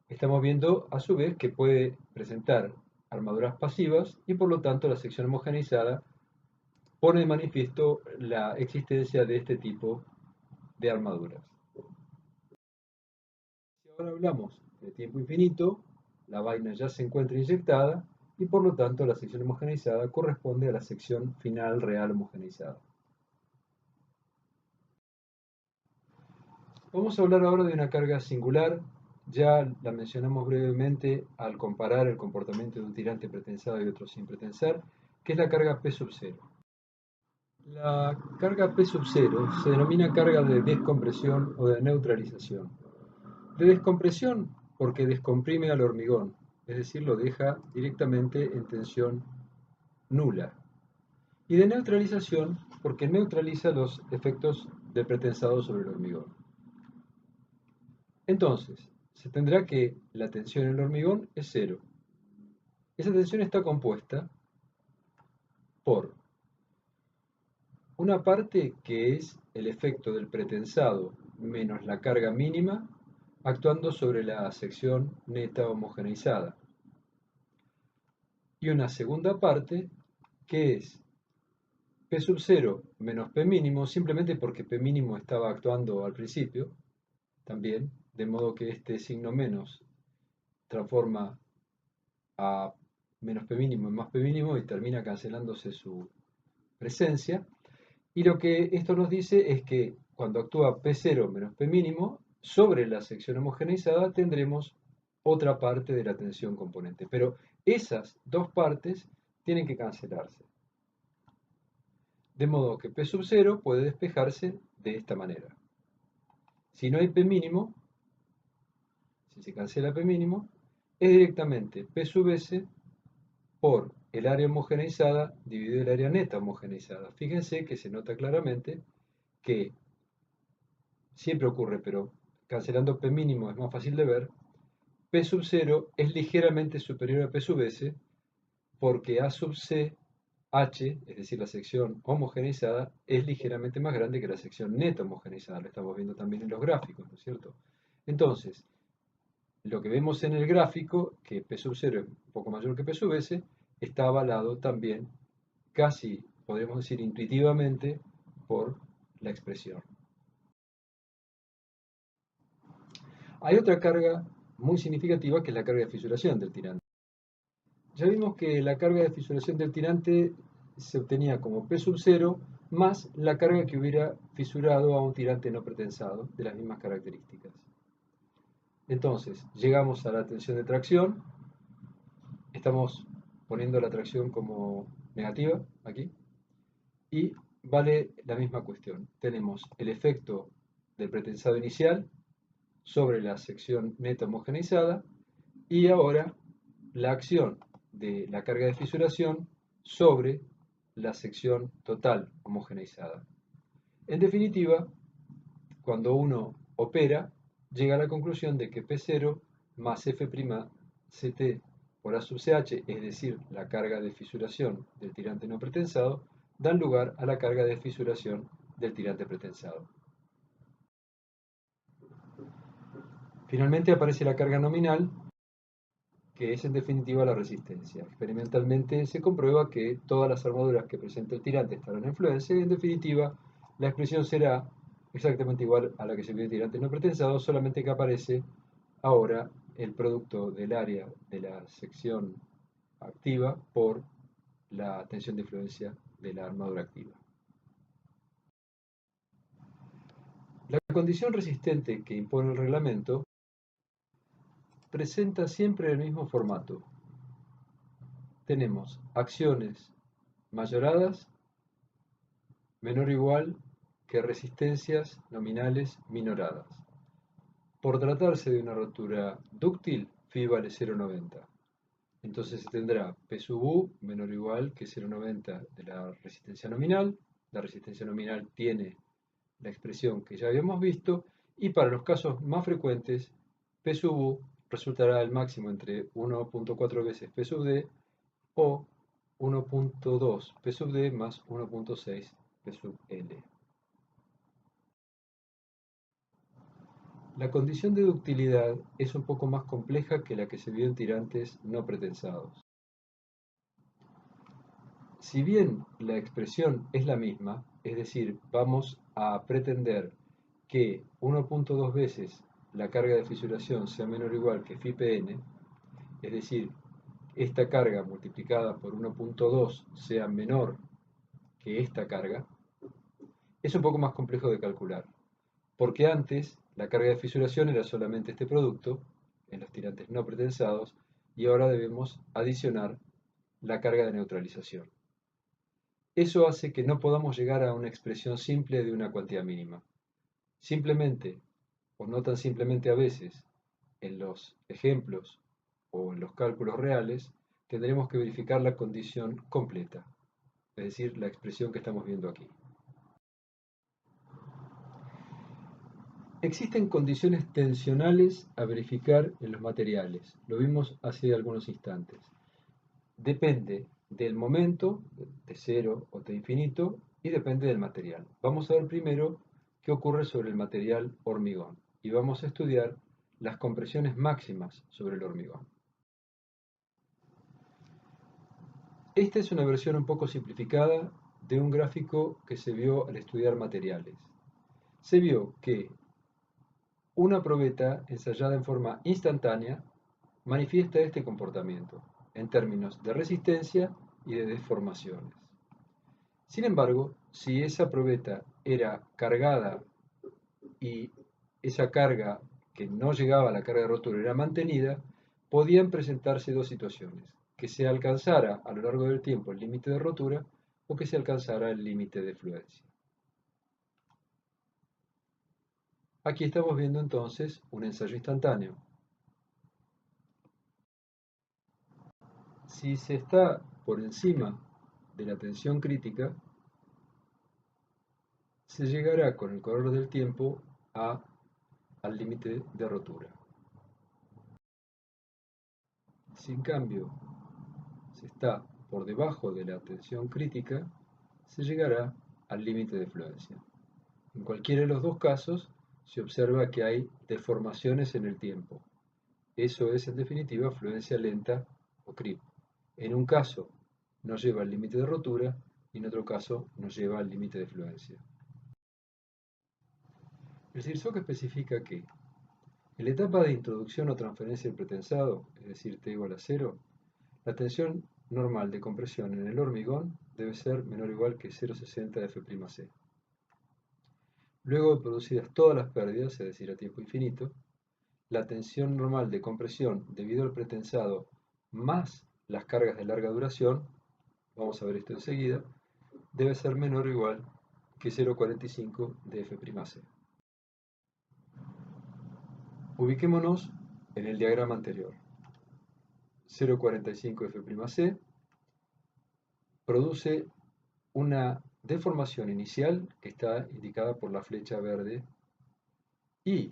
Estamos viendo a su vez que puede presentar armaduras pasivas y por lo tanto la sección homogeneizada pone de manifiesto la existencia de este tipo de armaduras. Si ahora hablamos de tiempo infinito, la vaina ya se encuentra inyectada y por lo tanto la sección homogeneizada corresponde a la sección final real homogeneizada. Vamos a hablar ahora de una carga singular. Ya la mencionamos brevemente al comparar el comportamiento de un tirante pretensado y otro sin pretensar, que es la carga P sub 0. La carga P sub 0 se denomina carga de descompresión o de neutralización. De descompresión porque descomprime al hormigón, es decir, lo deja directamente en tensión nula. Y de neutralización porque neutraliza los efectos del pretensado sobre el hormigón. Entonces, se tendrá que la tensión en el hormigón es cero. Esa tensión está compuesta por una parte que es el efecto del pretensado menos la carga mínima actuando sobre la sección neta homogeneizada. Y una segunda parte que es P sub 0 menos P mínimo, simplemente porque P mínimo estaba actuando al principio, también, de modo que este signo menos transforma a menos P mínimo en más P mínimo y termina cancelándose su presencia. Y lo que esto nos dice es que cuando actúa P0 menos P mínimo, sobre la sección homogeneizada tendremos otra parte de la tensión componente. Pero esas dos partes tienen que cancelarse. De modo que P sub 0 puede despejarse de esta manera. Si no hay P mínimo, si se cancela P mínimo, es directamente P sub S por el área homogeneizada dividido el área neta homogeneizada. Fíjense que se nota claramente que siempre ocurre, pero cancelando P mínimo es más fácil de ver, P sub 0 es ligeramente superior a P sub S porque A sub C, H, es decir, la sección homogeneizada, es ligeramente más grande que la sección neta homogeneizada. Lo estamos viendo también en los gráficos, ¿no es cierto? Entonces, lo que vemos en el gráfico, que P sub 0 es un poco mayor que P sub S, está avalado también, casi podríamos decir intuitivamente, por la expresión. Hay otra carga muy significativa que es la carga de fisuración del tirante. Ya vimos que la carga de fisuración del tirante se obtenía como P sub 0 más la carga que hubiera fisurado a un tirante no pretensado de las mismas características. Entonces, llegamos a la tensión de tracción, estamos poniendo la tracción como negativa aquí, y vale la misma cuestión. Tenemos el efecto del pretensado inicial sobre la sección neta homogeneizada y ahora la acción de la carga de fisuración sobre la sección total homogeneizada. En definitiva, cuando uno opera, llega a la conclusión de que P0 más F'Ct por A sub CH, es decir, la carga de fisuración del tirante no pretensado, dan lugar a la carga de fisuración del tirante pretensado. Finalmente aparece la carga nominal, que es en definitiva la resistencia. Experimentalmente se comprueba que todas las armaduras que presenta el tirante estarán en fluencia y en definitiva la expresión será exactamente igual a la que se vio el tirante no pretensado, solamente que aparece ahora el producto del área de la sección activa por la tensión de influencia de la armadura activa. La condición resistente que impone el reglamento presenta siempre el mismo formato. Tenemos acciones mayoradas menor o igual que resistencias nominales minoradas. Por tratarse de una rotura dúctil, phi vale 0,90. Entonces se tendrá P sub U menor o igual que 0,90 de la resistencia nominal. La resistencia nominal tiene la expresión que ya habíamos visto. Y para los casos más frecuentes, P sub U resultará el máximo entre 1.4 veces P sub D o 1.2 P sub D más 1.6 P sub L. La condición de ductilidad es un poco más compleja que la que se vio en tirantes no pretensados. Si bien la expresión es la misma, es decir, vamos a pretender que 1.2 veces la carga de fisuración sea menor o igual que φPn, es decir, esta carga multiplicada por 1.2 sea menor que esta carga, es un poco más complejo de calcular, porque antes la carga de fisuración era solamente este producto, en los tirantes no pretensados, y ahora debemos adicionar la carga de neutralización. Eso hace que no podamos llegar a una expresión simple de una cuantía mínima. Simplemente, o no tan simplemente a veces, en los ejemplos o en los cálculos reales, tendremos que verificar la condición completa, es decir, la expresión que estamos viendo aquí. Existen condiciones tensionales a verificar en los materiales, lo vimos hace algunos instantes. Depende del momento, de cero o de infinito, y depende del material. Vamos a ver primero qué ocurre sobre el material hormigón y vamos a estudiar las compresiones máximas sobre el hormigón. Esta es una versión un poco simplificada de un gráfico que se vio al estudiar materiales. Se vio que una probeta ensayada en forma instantánea manifiesta este comportamiento en términos de resistencia y de deformaciones. Sin embargo, si esa probeta era cargada y esa carga que no llegaba a la carga de rotura era mantenida, podían presentarse dos situaciones, que se alcanzara a lo largo del tiempo el límite de rotura o que se alcanzara el límite de fluencia. Aquí estamos viendo entonces un ensayo instantáneo. Si se está por encima de la tensión crítica, se llegará con el correr del tiempo al límite de rotura. Si en cambio se está por debajo de la tensión crítica, se llegará al límite de fluencia. En cualquiera de los dos casos, se observa que hay deformaciones en el tiempo. Eso es, en definitiva, fluencia lenta o creep. En un caso nos lleva al límite de rotura y en otro caso nos lleva al límite de fluencia. El CIRSOC especifica que en la etapa de introducción o transferencia del pretensado, es decir, T igual a 0, la tensión normal de compresión en el hormigón debe ser menor o igual que 0,60 de F'C. Luego de producidas todas las pérdidas, es decir, a tiempo infinito, la tensión normal de compresión debido al pretensado más las cargas de larga duración, vamos a ver esto enseguida, debe ser menor o igual que 0,45 de F'C. Ubiquémonos en el diagrama anterior. 0,45 F'C produce una deformación inicial que está indicada por la flecha verde y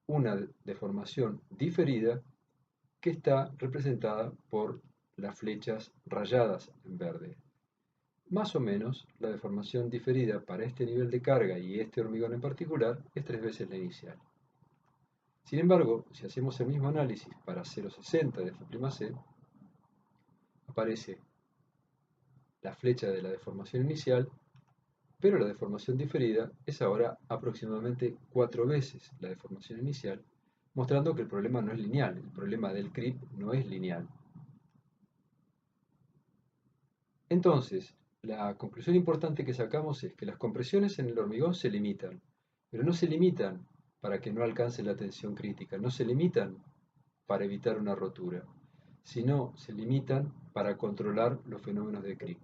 una deformación diferida que está representada por las flechas rayadas en verde. Más o menos, la deformación diferida para este nivel de carga y este hormigón en particular es 3 veces la inicial. Sin embargo, si hacemos el mismo análisis para 0,60 de F'C, aparece la flecha de la deformación inicial, pero la deformación diferida es ahora aproximadamente 4 veces la deformación inicial, mostrando que el problema no es lineal, el problema del creep no es lineal. Entonces, la conclusión importante que sacamos es que las compresiones en el hormigón se limitan, pero no se limitan para que no alcance la tensión crítica, no se limitan para evitar una rotura, sino se limitan para controlar los fenómenos de creep.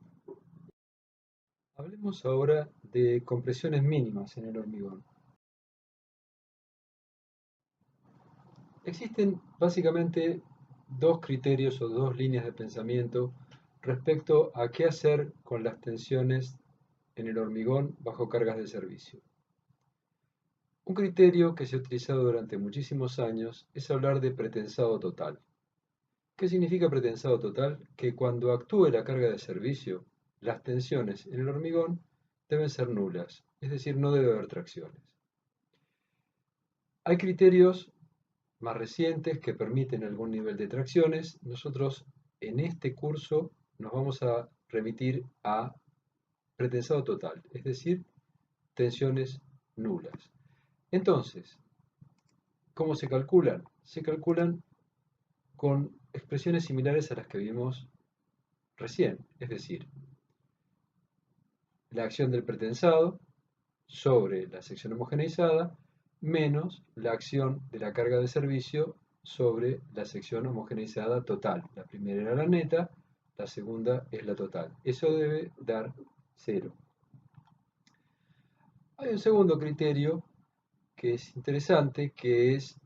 Hablemos ahora de compresiones mínimas en el hormigón. Existen básicamente dos criterios o dos líneas de pensamiento respecto a qué hacer con las tensiones en el hormigón bajo cargas de servicio. Un criterio que se ha utilizado durante muchísimos años es hablar de pretensado total. ¿Qué significa pretensado total? Que cuando actúe la carga de servicio, las tensiones en el hormigón deben ser nulas, es decir, no debe haber tracciones. Hay criterios más recientes que permiten algún nivel de tracciones. Nosotros en este curso nos vamos a remitir a pretensado total, es decir, tensiones nulas. Entonces, ¿cómo se calculan? Se calculan con expresiones similares a las que vimos recién, es decir, la acción del pretensado sobre la sección homogeneizada menos la acción de la carga de servicio sobre la sección homogeneizada total. La primera era la neta, la segunda es la total. Eso debe dar 0. Hay un segundo criterio que es interesante, que es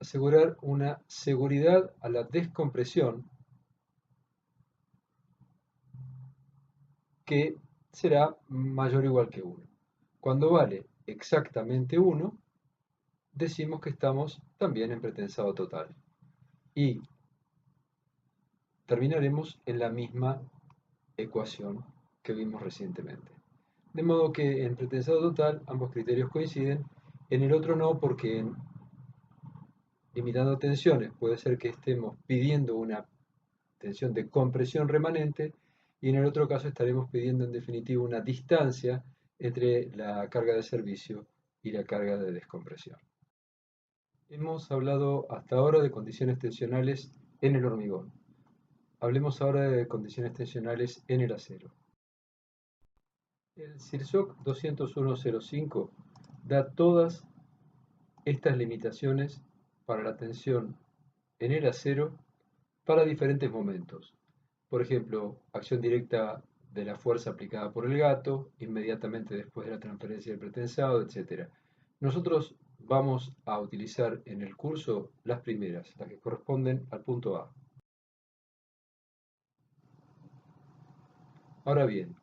asegurar una seguridad a la descompresión que será mayor o igual que 1. Cuando vale exactamente 1, decimos que estamos también en pretensado total. Y terminaremos en la misma ecuación que vimos recientemente. De modo que en pretensado total ambos criterios coinciden, en el otro no, porque en limitando tensiones puede ser que estemos pidiendo una tensión de compresión remanente y en el otro caso estaremos pidiendo en definitiva una distancia entre la carga de servicio y la carga de descompresión. Hemos hablado hasta ahora de condiciones tensionales en el hormigón. Hablemos ahora de condiciones tensionales en el acero. El CIRSOC 20105 da todas estas limitaciones para la tensión en el acero para diferentes momentos. Por ejemplo, acción directa de la fuerza aplicada por el gato, inmediatamente después de la transferencia del pretensado, etc. Nosotros vamos a utilizar en el curso las primeras, las que corresponden al punto A. Ahora bien,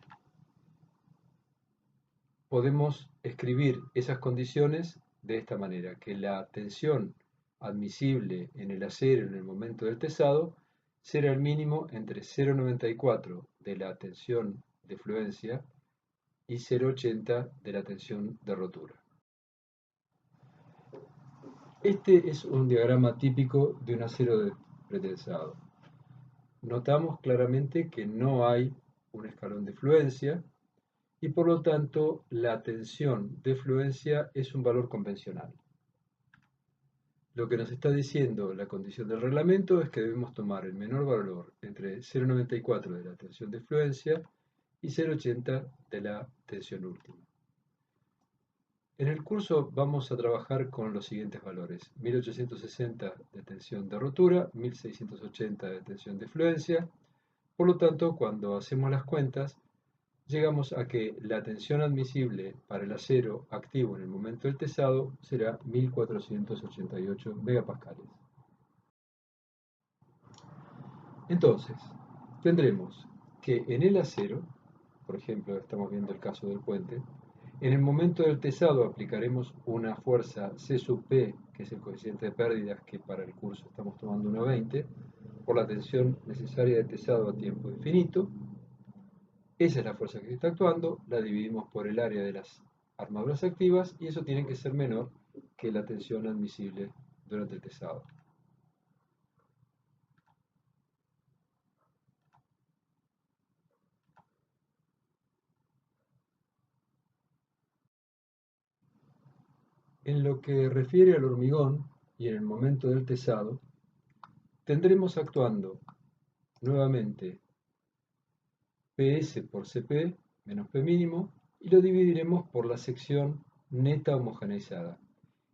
podemos escribir esas condiciones de esta manera, que la tensión admisible en el acero en el momento del tesado será el mínimo entre 0,94 de la tensión de fluencia y 0,80 de la tensión de rotura. Este es un diagrama típico de un acero de pretensado. Notamos claramente que no hay un escalón de fluencia y por lo tanto la tensión de fluencia es un valor convencional. Lo que nos está diciendo la condición del reglamento es que debemos tomar el menor valor entre 0,94 de la tensión de fluencia y 0,80 de la tensión última. En el curso vamos a trabajar con los siguientes valores: 1860 de tensión de rotura, 1680 de tensión de fluencia. Por lo tanto, cuando hacemos las cuentas, llegamos a que la tensión admisible para el acero activo en el momento del tesado será 1488 megapascales. Entonces, tendremos que en el acero, por ejemplo, estamos viendo el caso del puente, en el momento del tesado aplicaremos una fuerza C sub P, que es el coeficiente de pérdidas que para el curso estamos tomando 1,20, por la tensión necesaria de tesado a tiempo infinito. Esa es la fuerza que se está actuando, la dividimos por el área de las armaduras activas y eso tiene que ser menor que la tensión admisible durante el tesado. En lo que refiere al hormigón y en el momento del tesado, tendremos actuando nuevamente PS por CP menos P mínimo y lo dividiremos por la sección neta homogeneizada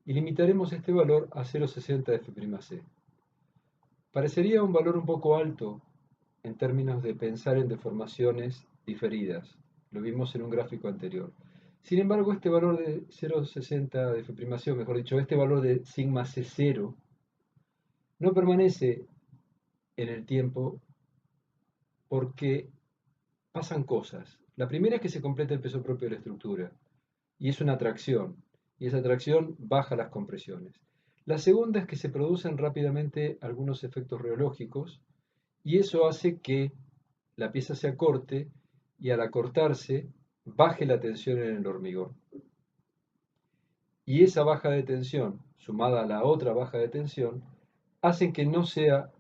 y limitaremos este valor a 0,60 de F'C. Parecería un valor un poco alto en términos de pensar en deformaciones diferidas. Lo vimos en un gráfico anterior. Sin embargo, este valor de 0,60 de F'C, o mejor dicho, este valor de sigma C0, no permanece en el tiempo porque pasan cosas. La primera es que se completa el peso propio de la estructura y es una atracción, y esa atracción baja las compresiones. La segunda es que se producen rápidamente algunos efectos reológicos y eso hace que la pieza se acorte y al acortarse baje la tensión en el hormigón. Y esa baja de tensión, sumada a la otra baja de tensión, hacen que no sea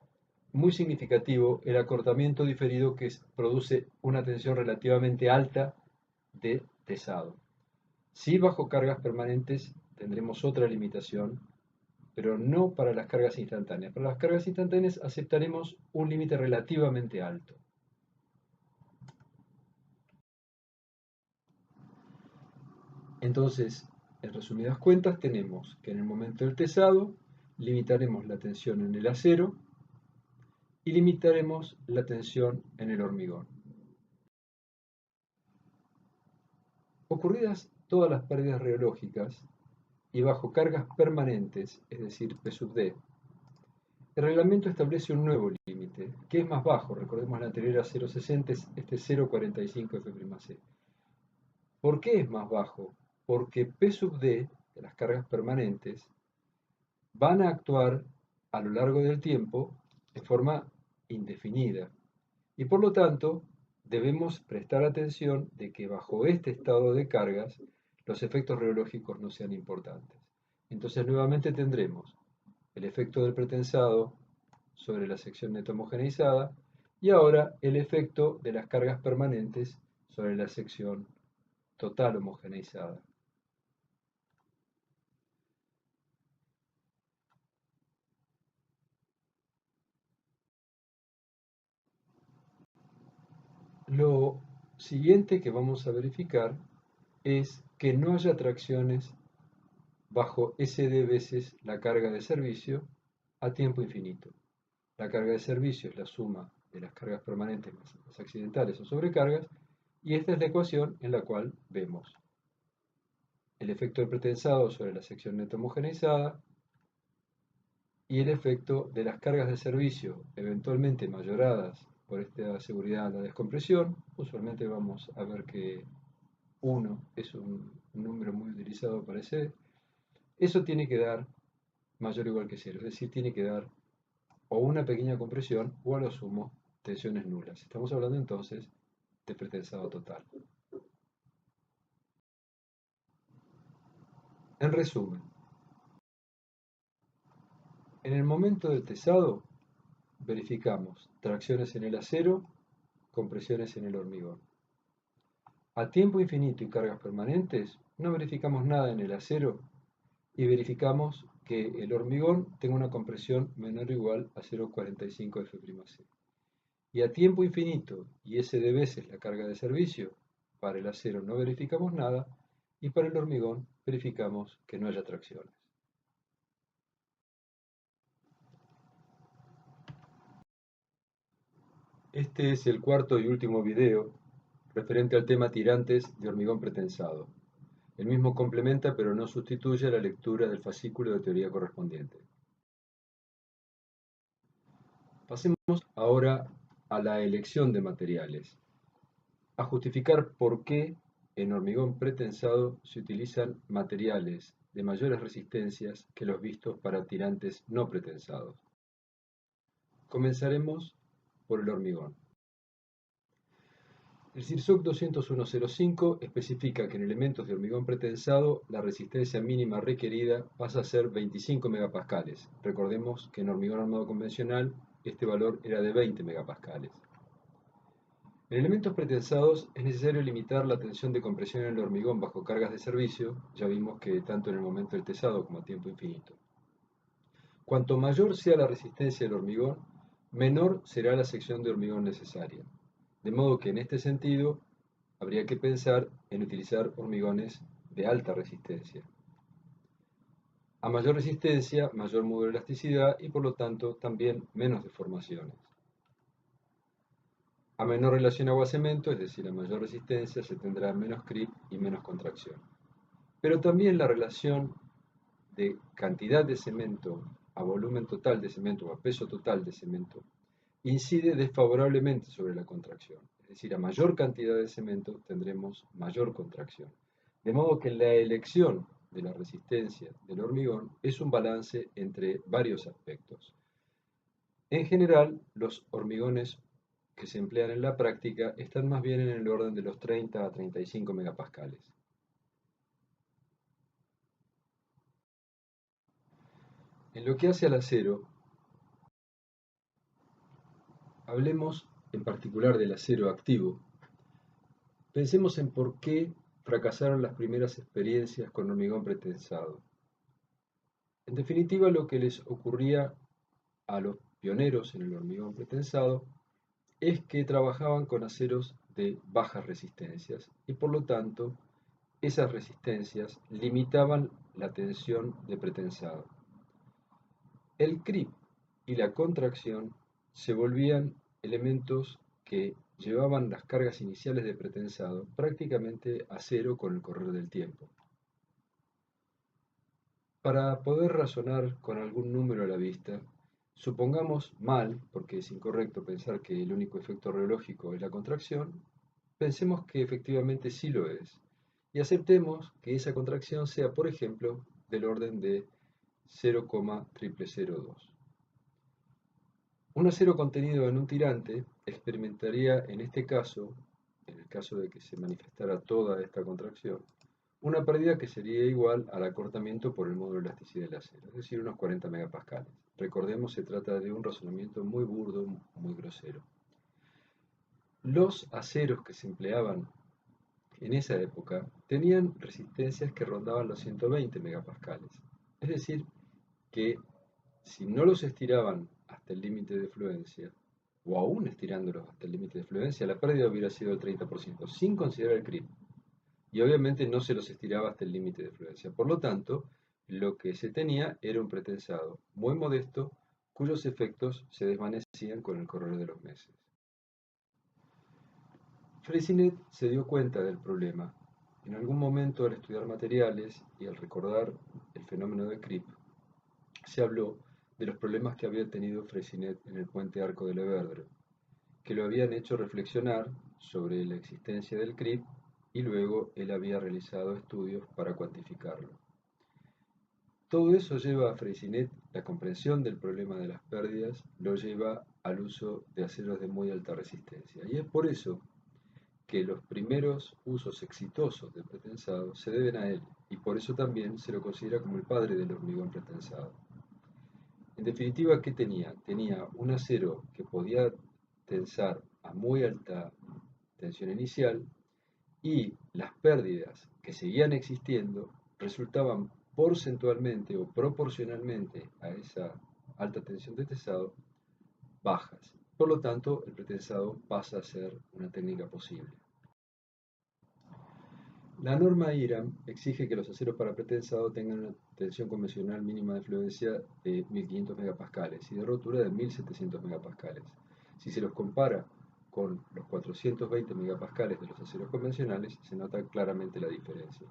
muy significativo el acortamiento diferido que produce una tensión relativamente alta de tesado. Si bajo cargas permanentes tendremos otra limitación, pero no para las cargas instantáneas. Para las cargas instantáneas aceptaremos un límite relativamente alto. Entonces, en resumidas cuentas, tenemos que en el momento del tesado limitaremos la tensión en el acero y limitaremos la tensión en el hormigón. Ocurridas todas las pérdidas reológicas y bajo cargas permanentes, es decir, P sub D, el reglamento establece un nuevo límite, que es más bajo. Recordemos, el anterior era 0,60, este es 0,45 F'C. ¿Por qué es más bajo? Porque P sub D, de las cargas permanentes, van a actuar a lo largo del tiempo de forma indefinida. Y por lo tanto, debemos prestar atención de que bajo este estado de cargas, los efectos reológicos no sean importantes. Entonces nuevamente tendremos el efecto del pretensado sobre la sección neta homogeneizada y ahora el efecto de las cargas permanentes sobre la sección total homogeneizada. Lo siguiente que vamos a verificar es que no haya tracciones bajo SD veces la carga de servicio a tiempo infinito. La carga de servicio es la suma de las cargas permanentes más las accidentales o sobrecargas, y esta es la ecuación en la cual vemos el efecto del pretensado sobre la sección neta homogeneizada y el efecto de las cargas de servicio eventualmente mayoradas por esta seguridad a la descompresión. Usualmente vamos a ver que 1 es un número muy utilizado para ese. Eso tiene que dar mayor o igual que 0, es decir, tiene que dar o una pequeña compresión o a lo sumo tensiones nulas. Estamos hablando entonces de pretensado total. En resumen, en el momento del tesado verificamos tracciones en el acero, compresiones en el hormigón. A tiempo infinito y cargas permanentes, no verificamos nada en el acero y verificamos que el hormigón tenga una compresión menor o igual a 0,45 F'C. Y a tiempo infinito y S de veces la carga de servicio, para el acero no verificamos nada y para el hormigón verificamos que no haya tracciones. Este es el cuarto y último video referente al tema tirantes de hormigón pretensado. El mismo complementa pero no sustituye la lectura del fascículo de teoría correspondiente. Pasemos ahora a la elección de materiales, a justificar por qué en hormigón pretensado se utilizan materiales de mayores resistencias que los vistos para tirantes no pretensados. Comenzaremos por el hormigón. El CIRSOC 20105 especifica que en elementos de hormigón pretensado la resistencia mínima requerida pasa a ser 25 megapascales. Recordemos que en hormigón armado convencional este valor era de 20 megapascales. En elementos pretensados es necesario limitar la tensión de compresión en el hormigón bajo cargas de servicio, ya vimos que tanto en el momento del tesado como a tiempo infinito. Cuanto mayor sea la resistencia del hormigón, menor será la sección de hormigón necesaria. De modo que en este sentido habría que pensar en utilizar hormigones de alta resistencia. A mayor resistencia, mayor modo de elasticidad y por lo tanto también menos deformaciones. A menor relación agua-cemento, es decir, a mayor resistencia, se tendrá menos creep y menos contracción. Pero también la relación de cantidad de cemento a volumen total de cemento o a peso total de cemento incide desfavorablemente sobre la contracción. Es decir, a mayor cantidad de cemento tendremos mayor contracción. De modo que la elección de la resistencia del hormigón es un balance entre varios aspectos. En general, los hormigones que se emplean en la práctica están más bien en el orden de los 30 a 35 megapascales. En lo que hace al acero, hablemos en particular del acero activo. Pensemos en por qué fracasaron las primeras experiencias con hormigón pretensado. En definitiva, lo que les ocurría a los pioneros en el hormigón pretensado es que trabajaban con aceros de bajas resistencias y por lo tanto esas resistencias limitaban la tensión de pretensado. El creep y la contracción se volvían elementos que llevaban las cargas iniciales de pretensado prácticamente a cero con el correr del tiempo. Para poder razonar con algún número a la vista, supongamos mal, porque es incorrecto pensar que el único efecto rheológico es la contracción, pensemos que efectivamente sí lo es, y aceptemos que esa contracción sea, por ejemplo, del orden de 0,002. Un acero contenido en un tirante experimentaría en este caso, en el caso de que se manifestara toda esta contracción, una pérdida que sería igual al acortamiento por el módulo de elasticidad del acero, es decir, unos 40 megapascales. Recordemos, se trata de un razonamiento muy burdo, muy grosero. Los aceros que se empleaban en esa época tenían resistencias que rondaban los 120 megapascales. Es decir, que si no los estiraban hasta el límite de fluencia, o aún estirándolos hasta el límite de fluencia, la pérdida hubiera sido del 30%, sin considerar el creep. Y obviamente no se los estiraba hasta el límite de fluencia. Por lo tanto, lo que se tenía era un pretensado muy modesto, cuyos efectos se desvanecían con el correr de los meses. Freycinet se dio cuenta del problema. En algún momento, al estudiar materiales y al recordar el fenómeno de creep, se habló de los problemas que había tenido Freycinet en el puente Arco de Leverdre, que lo habían hecho reflexionar sobre la existencia del creep y luego él había realizado estudios para cuantificarlo. Todo eso lleva a Freycinet, la comprensión del problema de las pérdidas, lo lleva al uso de aceros de muy alta resistencia. Y es por eso que los primeros usos exitosos del pretensado se deben a él, y por eso también se lo considera como el padre del hormigón pretensado. En definitiva, ¿qué tenía? Tenía un acero que podía tensar a muy alta tensión inicial y las pérdidas que seguían existiendo resultaban porcentualmente o proporcionalmente a esa alta tensión de tensado bajas. Por lo tanto, el pretensado pasa a ser una técnica posible. La norma IRAM exige que los aceros para pretensado tengan una tensión convencional mínima de fluencia de 1500 megapascales y de rotura de 1700 megapascales. Si se los compara con los 420 megapascales de los aceros convencionales, se nota claramente la diferencia.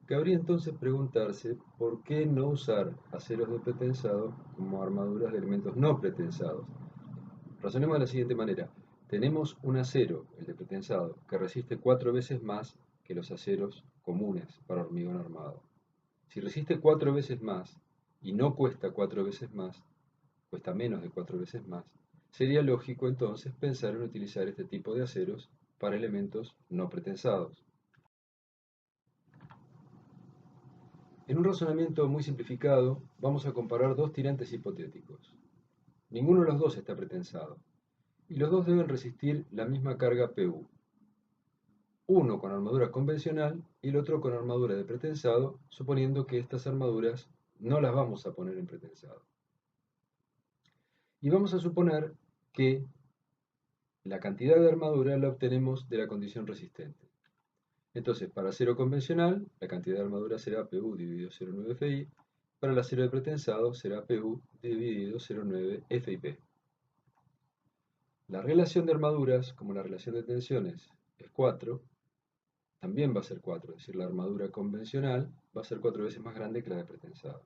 Cabría entonces preguntarse por qué no usar aceros de pretensado como armaduras de elementos no pretensados. Razonemos de la siguiente manera. Tenemos un acero, el de pretensado, que resiste 4 veces más que los aceros comunes para hormigón armado. Si resiste 4 veces más y no cuesta 4 veces más, cuesta menos de 4 veces más, sería lógico entonces pensar en utilizar este tipo de aceros para elementos no pretensados. En un razonamiento muy simplificado, vamos a comparar dos tirantes hipotéticos. Ninguno de los dos está pretensado, y los dos deben resistir la misma carga PU. Uno con armadura convencional y el otro con armadura de pretensado, suponiendo que estas armaduras no las vamos a poner en pretensado. Y vamos a suponer que la cantidad de armadura la obtenemos de la condición resistente. Entonces, para acero convencional, la cantidad de armadura será PU dividido 0,9 FI. Para el acero de pretensado será PU dividido 0,9 FIP. La relación de armaduras, como la relación de tensiones, es 4, también va a ser 4, es decir, la armadura convencional va a ser 4 veces más grande que la de pretensado.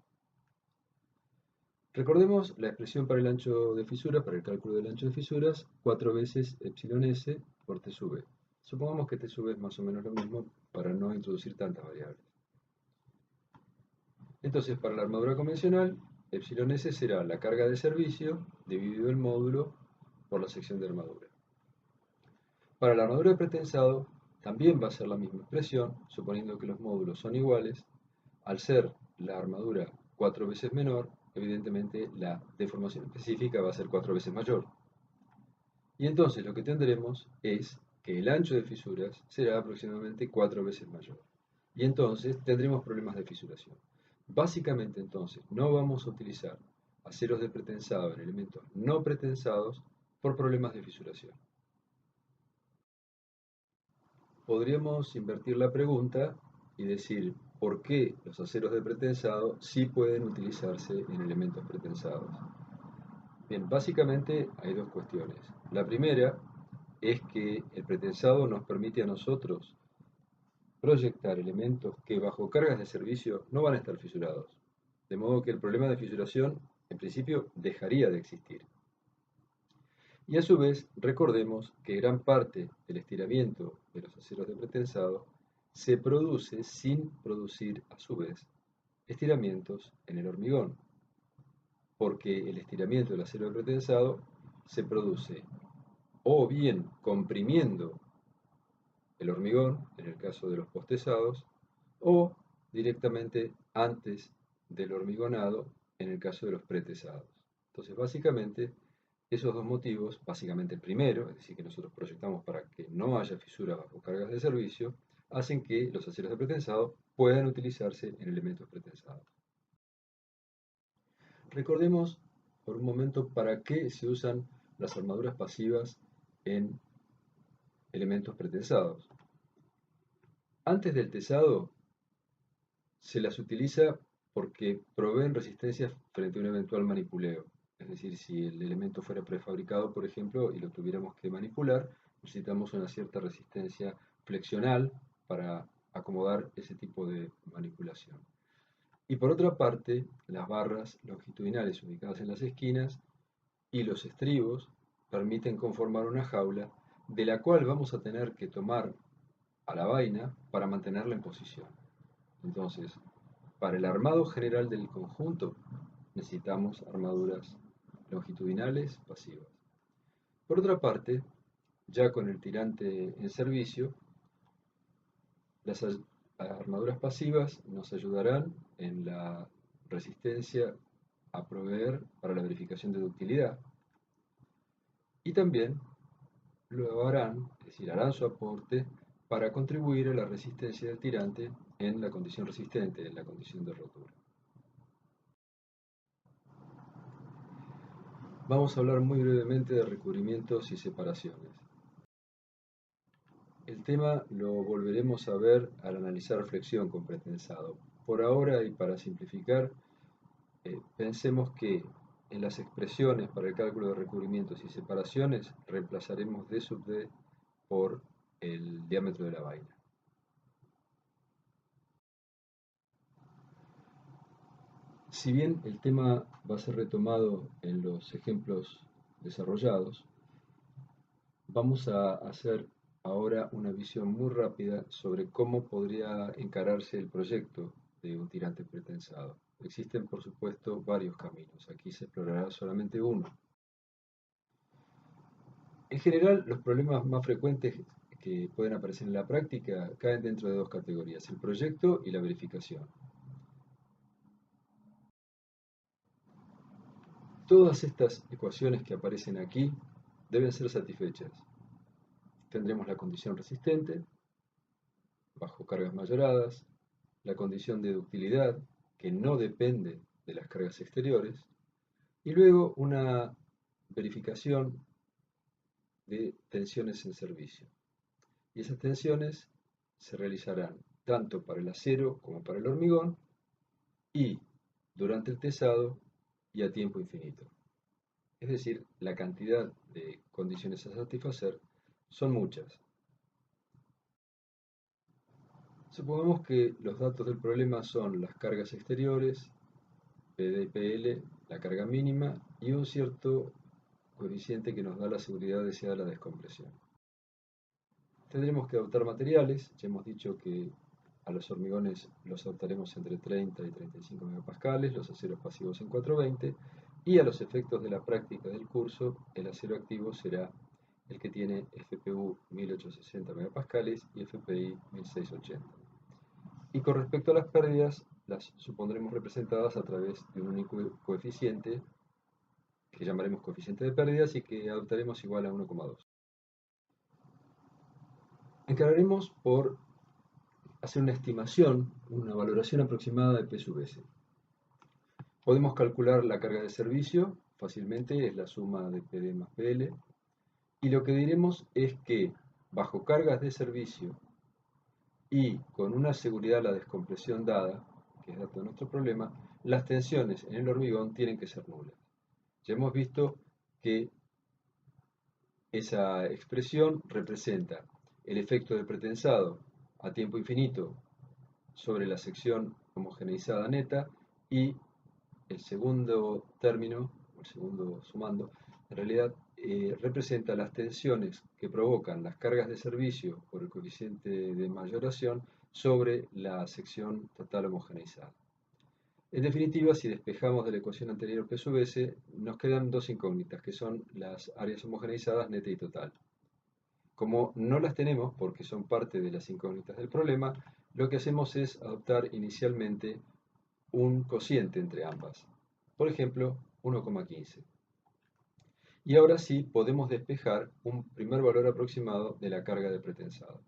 Recordemos la expresión para el ancho de fisura, para el cálculo del ancho de fisuras, 4 veces epsilon s por t sub e. Supongamos que t sub e es más o menos lo mismo para no introducir tantas variables. Entonces, para la armadura convencional, epsilon s será la carga de servicio dividido el módulo por la sección de armadura. Para la armadura de pretensado, también va a ser la misma expresión, suponiendo que los módulos son iguales. Al ser la armadura 4 veces menor, evidentemente la deformación específica va a ser 4 veces mayor. Y entonces lo que tendremos es que el ancho de fisuras será aproximadamente 4 veces mayor. Y entonces tendremos problemas de fisuración. Básicamente entonces no vamos a utilizar aceros de pretensado en elementos no pretensados por problemas de fisuración. Podríamos invertir la pregunta y decir por qué los aceros de pretensado sí pueden utilizarse en elementos pretensados. Bien, básicamente hay dos cuestiones. La primera es que el pretensado nos permite a nosotros proyectar elementos que bajo cargas de servicio no van a estar fisurados. De modo que el problema de fisuración en principio dejaría de existir. Y a su vez, recordemos que gran parte del estiramiento de los aceros de pretensado se produce sin producir a su vez estiramientos en el hormigón, porque el estiramiento del acero de pretensado se produce o bien comprimiendo el hormigón, en el caso de los postesados, o directamente antes del hormigonado, en el caso de los pretesados. Entonces, básicamente, esos dos motivos, básicamente el primero, es decir, que nosotros proyectamos para que no haya fisuras bajo cargas de servicio, hacen que los aceros de pretensado puedan utilizarse en elementos pretensados. Recordemos por un momento para qué se usan las armaduras pasivas en elementos pretensados. Antes del tesado, se las utiliza porque proveen resistencia frente a un eventual manipuleo. Es decir, si el elemento fuera prefabricado, por ejemplo, y lo tuviéramos que manipular, necesitamos una cierta resistencia flexional para acomodar ese tipo de manipulación. Y por otra parte, las barras longitudinales ubicadas en las esquinas y los estribos permiten conformar una jaula de la cual vamos a tener que tomar a la vaina para mantenerla en posición. Entonces, Para el armado general del conjunto necesitamos armaduras longitudinales pasivas. Por otra parte, ya con el tirante en servicio, las armaduras pasivas nos ayudarán en la resistencia a proveer para la verificación de ductilidad y también lo harán, es decir, harán su aporte para contribuir a la resistencia del tirante en la condición resistente, en la condición de rotura. Vamos a hablar muy brevemente de recubrimientos y separaciones. El tema lo volveremos a ver al analizar flexión con pretensado. Por ahora y para simplificar, pensemos que en las expresiones para el cálculo de recubrimientos y separaciones reemplazaremos D sub D por el diámetro de la vaina. Si bien el tema va a ser retomado en los ejemplos desarrollados, vamos a hacer ahora una visión muy rápida sobre cómo podría encararse el proyecto de un tirante pretensado. Existen, por supuesto, varios caminos. Aquí se explorará solamente uno. En general, los problemas más frecuentes que pueden aparecer en la práctica caen dentro de dos categorías, el proyecto y la verificación. Todas estas ecuaciones que aparecen aquí deben ser satisfechas. Tendremos la condición resistente, bajo cargas mayoradas, la condición de ductilidad, que no depende de las cargas exteriores, y luego una verificación de tensiones en servicio. Y esas tensiones se realizarán tanto para el acero como para el hormigón y durante el tesado y a tiempo infinito. Es decir, la cantidad de condiciones a satisfacer son muchas. Supongamos que los datos del problema son las cargas exteriores, PD y PL, la carga mínima y un cierto coeficiente que nos da la seguridad deseada de la descompresión. Tendremos que adoptar materiales, ya hemos dicho que a los hormigones los adoptaremos entre 30 y 35 megapascales, los aceros pasivos en 420 y a los efectos de la práctica del curso el acero activo será el que tiene FPU 1860 megapascales y FPI 1680. Y con respecto a las pérdidas, las supondremos representadas a través de un único coeficiente que llamaremos coeficiente de pérdidas y que adoptaremos igual a 1,2. Encararemos por hacer una estimación, una valoración aproximada de P sub S. Podemos calcular la carga de servicio fácilmente, es la suma de PD más PL, y lo que diremos es que bajo cargas de servicio y con una seguridad a la descompresión dada, que es dato de nuestro problema, las tensiones en el hormigón tienen que ser nulas. Ya hemos visto que esa expresión representa el efecto del pretensado a tiempo infinito sobre la sección homogeneizada neta y el segundo término, el segundo sumando, en realidad representa las tensiones que provocan las cargas de servicio por el coeficiente de mayoración sobre la sección total homogeneizada. En definitiva, si despejamos de la ecuación anterior P sub S, nos quedan dos incógnitas, que son las áreas homogeneizadas neta y total. Como no las tenemos porque son parte de las incógnitas del problema, lo que hacemos es adoptar inicialmente un cociente entre ambas. Por ejemplo, 1,15. Y ahora sí podemos despejar un primer valor aproximado de la carga de pretensado.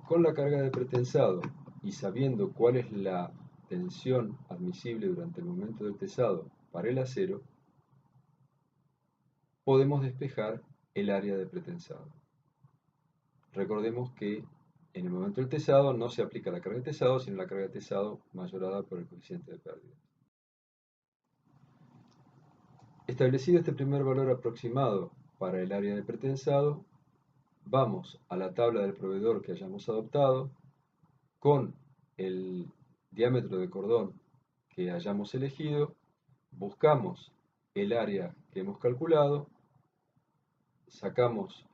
Con la carga de pretensado y sabiendo cuál es la tensión admisible durante el momento del tesado para el acero, podemos despejar el área de pretensado. Recordemos que en el momento del tesado no se aplica la carga de tesado, sino la carga de tesado mayorada por el coeficiente de pérdida. Establecido este primer valor aproximado para el área de pretensado, vamos a la tabla del proveedor que hayamos adoptado con el diámetro de cordón que hayamos elegido, buscamos el área que hemos calculado, sacamos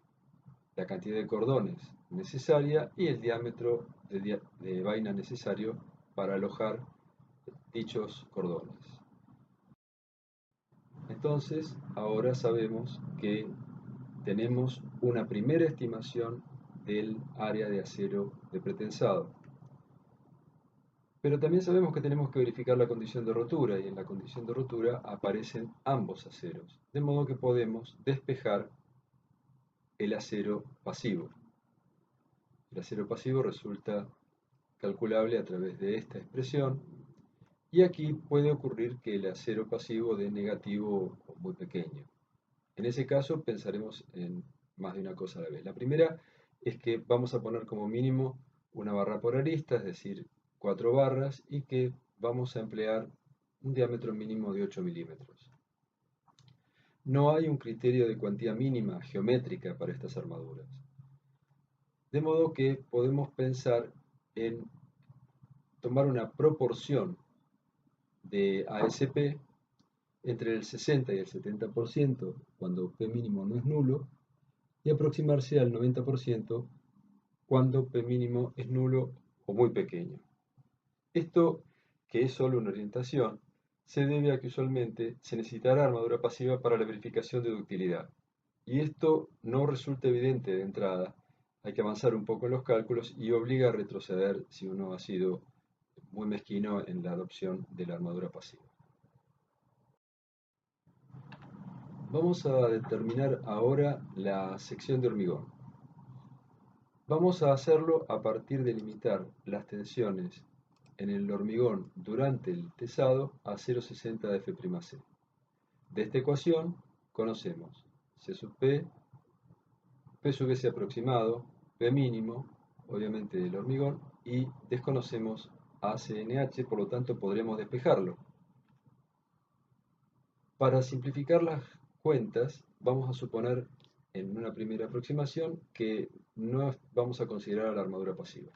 la cantidad de cordones necesaria y el diámetro de vaina necesario para alojar dichos cordones. Entonces, ahora sabemos que tenemos una primera estimación del área de acero de pretensado. Pero también sabemos que tenemos que verificar la condición de rotura y en la condición de rotura aparecen ambos aceros, de modo que podemos despejar el acero pasivo. El acero pasivo resulta calculable a través de esta expresión y aquí puede ocurrir que el acero pasivo dé negativo o muy pequeño. En ese caso pensaremos en más de una cosa a la vez. La primera es que vamos a poner como mínimo una barra por arista, es decir, 4 barras, y que vamos a emplear un diámetro mínimo de 8 milímetros. No hay un criterio de cuantía mínima geométrica para estas armaduras. De modo que podemos pensar en tomar una proporción de ASP entre el 60 y el 70% cuando P mínimo no es nulo y aproximarse al 90% cuando P mínimo es nulo o muy pequeño. Esto, que es solo una orientación, se debe a que usualmente se necesitará armadura pasiva para la verificación de ductilidad. Y esto no resulta evidente de entrada, hay que avanzar un poco en los cálculos y obliga a retroceder si uno ha sido muy mezquino en la adopción de la armadura pasiva. Vamos a determinar ahora la sección de hormigón. Vamos a hacerlo a partir de limitar las tensiones en el hormigón durante el tesado a 0,60 de F'C. De esta ecuación conocemos C sub P, P sub S aproximado, P mínimo, obviamente del hormigón, y desconocemos ACNH, por lo tanto podremos despejarlo. Para simplificar las cuentas, vamos a suponer en una primera aproximación que no vamos a considerar a la armadura pasiva.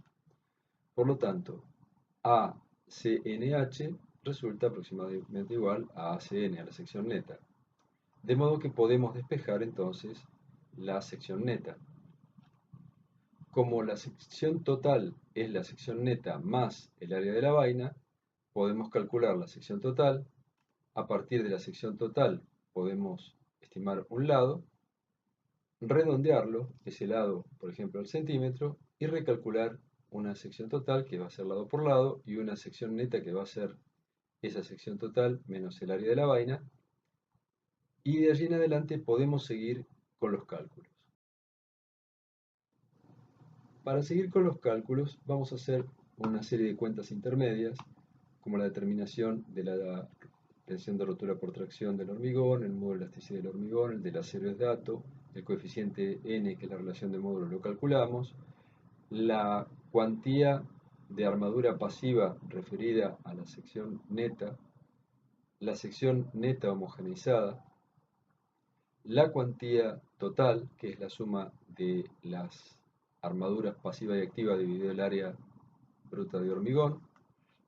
Por lo tanto, ACNH resulta aproximadamente igual a ACN, a la sección neta. De modo que podemos despejar entonces la sección neta. Como la sección total es la sección neta más el área de la vaina, podemos calcular la sección total. A partir de la sección total podemos estimar un lado, redondearlo, ese lado, por ejemplo, al centímetro, y recalcular una sección total que va a ser lado por lado y una sección neta que va a ser esa sección total menos el área de la vaina. Y de allí en adelante podemos seguir con los cálculos. Para seguir con los cálculos vamos a hacer una serie de cuentas intermedias, como la determinación de la tensión de rotura por tracción del hormigón, el módulo de elasticidad del hormigón, el del acero es dato, el coeficiente n, que es la relación de módulos, lo calculamos, la cuantía de armadura pasiva referida a la sección neta, la sección neta homogeneizada, la cuantía total, que es la suma de las armaduras pasiva y activa dividido el área bruta de hormigón,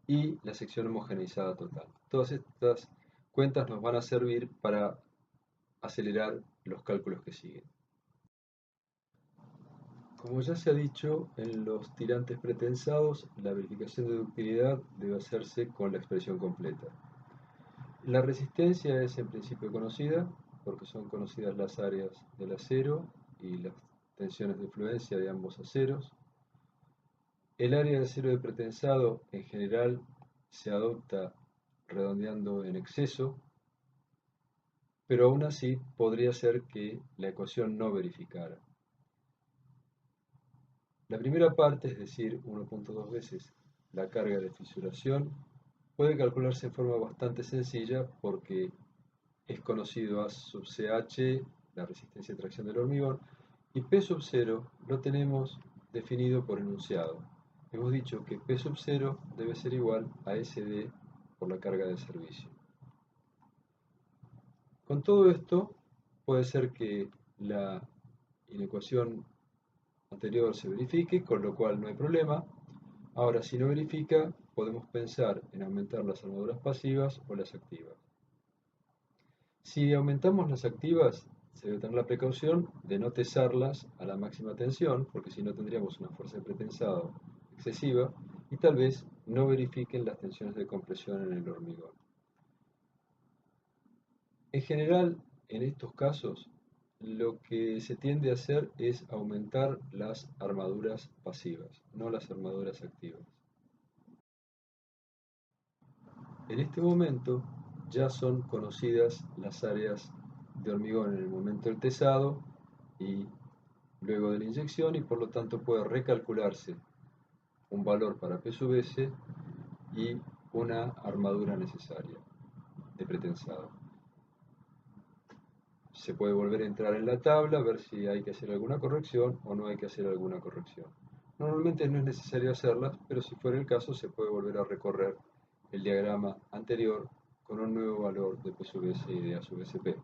y la sección homogeneizada total. Todas estas cuentas nos van a servir para acelerar los cálculos que siguen. Como ya se ha dicho, en los tirantes pretensados, la verificación de ductilidad debe hacerse con la expresión completa. La resistencia es en principio conocida, porque son conocidas las áreas del acero y las tensiones de fluencia de ambos aceros. El área de acero de pretensado en general se adopta redondeando en exceso, pero aún así podría ser que la ecuación no verificara. La primera parte, es decir, 1.2 veces la carga de fisuración, puede calcularse en forma bastante sencilla porque es conocido A sub CH, la resistencia de tracción del hormigón, y P sub 0 lo tenemos definido por enunciado. Hemos dicho que P sub 0 debe ser igual a SD por la carga de servicio. Con todo esto, puede ser que la inecuación anterior se verifique, con lo cual no hay problema. Ahora, si no verifica, podemos pensar en aumentar las armaduras pasivas o las activas. Si aumentamos las activas, Se debe tener la precaución de no tesarlas a la máxima tensión, porque si no tendríamos una fuerza de pretensado excesiva y tal vez no verifiquen las tensiones de compresión en el hormigón. En general, en estos casos, lo que se tiende a hacer es aumentar las armaduras pasivas, no las armaduras activas. En este momento ya son conocidas las áreas de hormigón en el momento del tesado y luego de la inyección, y por lo tanto puede recalcularse un valor para P sub S y una armadura necesaria de pretensado. Se puede volver a entrar en la tabla, ver si hay que hacer alguna corrección o no hay que hacer alguna corrección. Normalmente no es necesario hacerlas, pero si fuera el caso se puede volver a recorrer el diagrama anterior con un nuevo valor de P sub S y de A sub SP.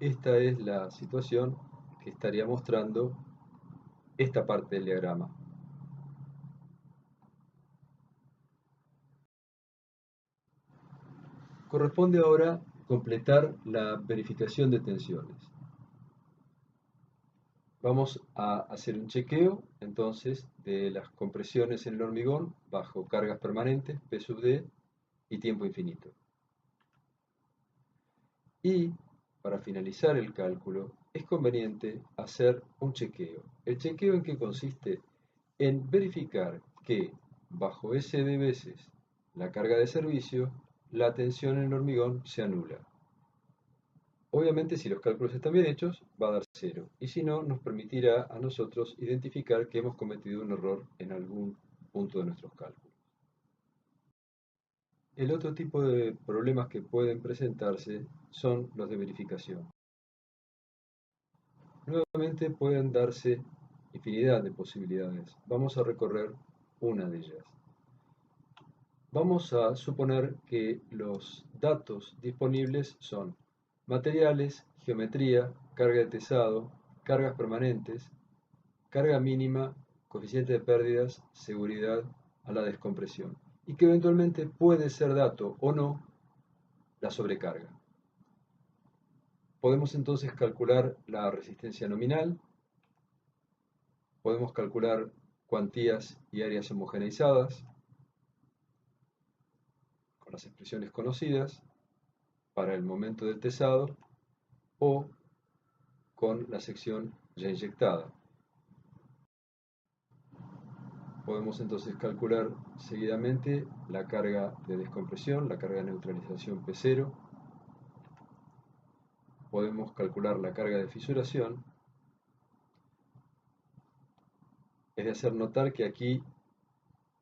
Esta es la situación que estaría mostrando esta parte del diagrama. Corresponde ahora completar la verificación de tensiones. Vamos a hacer un chequeo entonces de las compresiones en el hormigón bajo cargas permanentes, P sub D y tiempo infinito. Y para finalizar el cálculo es conveniente hacer un chequeo. ¿El chequeo en qué consiste? En verificar que bajo SD veces la carga de servicio, la tensión en el hormigón se anula. Obviamente, si los cálculos están bien hechos, va a dar 0. Y si no, nos permitirá a nosotros identificar que hemos cometido un error en algún punto de nuestros cálculos. El otro tipo de problemas que pueden presentarse son los de verificación. Nuevamente pueden darse infinidad de posibilidades. Vamos a recorrer una de ellas. Vamos a suponer que los datos disponibles son materiales, geometría, carga de tesado, cargas permanentes, carga mínima, coeficiente de pérdidas, seguridad a la descompresión, y que eventualmente puede ser dato o no la sobrecarga. Podemos entonces calcular la resistencia nominal, podemos calcular cuantías y áreas homogeneizadas con las expresiones conocidas para el momento del tesado o con la sección ya inyectada. Podemos entonces calcular seguidamente la carga de descompresión, la carga de neutralización P0. Podemos calcular la carga de fisuración. Es de hacer notar que aquí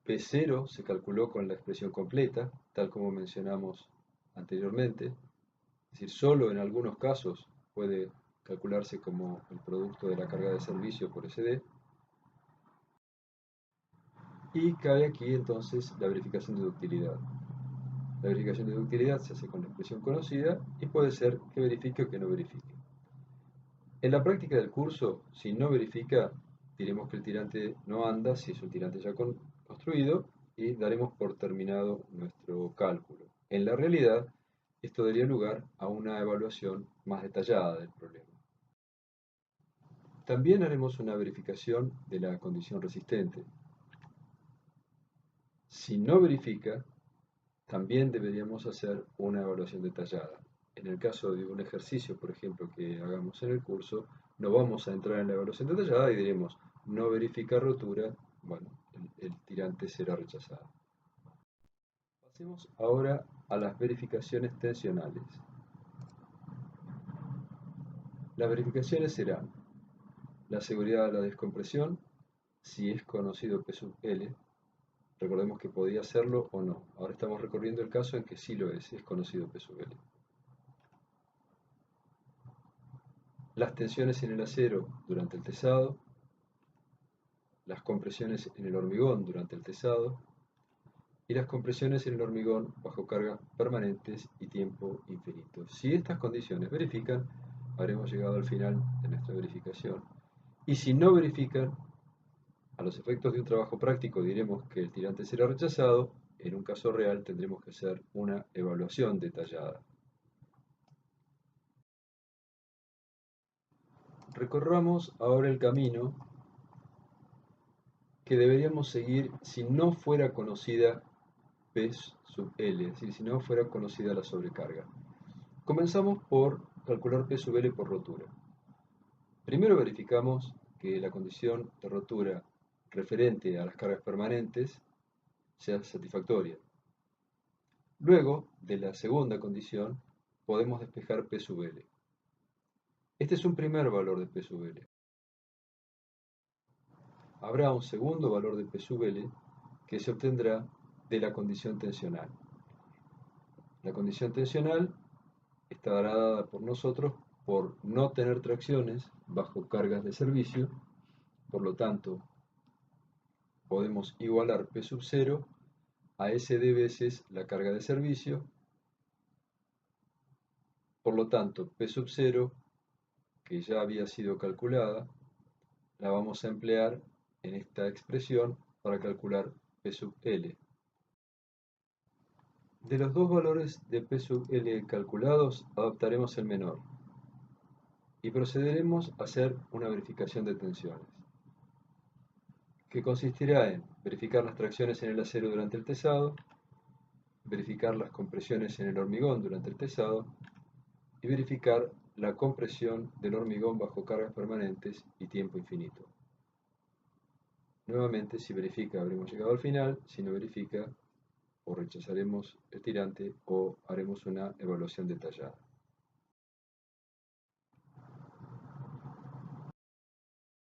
P0 se calculó con la expresión completa, tal como mencionamos anteriormente. Es decir, solo en algunos casos puede calcularse como el producto de la carga de servicio por SD. Y cabe aquí entonces la verificación de ductilidad. La verificación de ductilidad se hace con la expresión conocida y puede ser que verifique o que no verifique. En la práctica del curso, si no verifica, diremos que el tirante no anda, si es un tirante ya construido, y daremos por terminado nuestro cálculo. En la realidad, esto daría lugar a una evaluación más detallada del problema. También haremos una verificación de la condición resistente. Si no verifica, también deberíamos hacer una evaluación detallada. En el caso de un ejercicio, por ejemplo, que hagamos en el curso, no vamos a entrar en la evaluación detallada y diremos no verifica rotura, bueno, el tirante será rechazado. Pasemos ahora a las verificaciones tensionales. Las verificaciones serán la seguridad de la descompresión, si es conocido P sub L. Recordemos que podía serlo o no. Ahora estamos recorriendo el caso en que sí lo es conocido P sub L. Las tensiones en el acero durante el tesado, las compresiones en el hormigón durante el tesado y las compresiones en el hormigón bajo cargas permanentes y tiempo infinito. Si estas condiciones verifican, habremos llegado al final de nuestra verificación. Y si no verifican, a los efectos de un trabajo práctico diremos que el tirante será rechazado. En un caso real tendremos que hacer una evaluación detallada. Recorramos ahora el camino que deberíamos seguir si no fuera conocida P sub L, es decir, si no fuera conocida la sobrecarga. Comenzamos por calcular P sub L por rotura. Primero verificamos que la condición de rotura referente a las cargas permanentes sea satisfactoria. Luego de la segunda condición, podemos despejar P sub L. Este es un primer valor de P sub L. Habrá un segundo valor de P sub L que se obtendrá de la condición tensional. La condición tensional estará dada por nosotros por no tener tracciones bajo cargas de servicio, por lo tanto podemos igualar P sub 0 a SD veces la carga de servicio, por lo tanto P sub 0, que ya había sido calculada, la vamos a emplear en esta expresión para calcular P sub L. De los dos valores de P sub L calculados, adoptaremos el menor y procederemos a hacer una verificación de tensiones, que consistirá en verificar las tracciones en el acero durante el tesado, verificar las compresiones en el hormigón durante el tesado y verificar la compresión del hormigón bajo cargas permanentes y tiempo infinito. Nuevamente, si verifica, habremos llegado al final; si no verifica, o rechazaremos el tirante o haremos una evaluación detallada.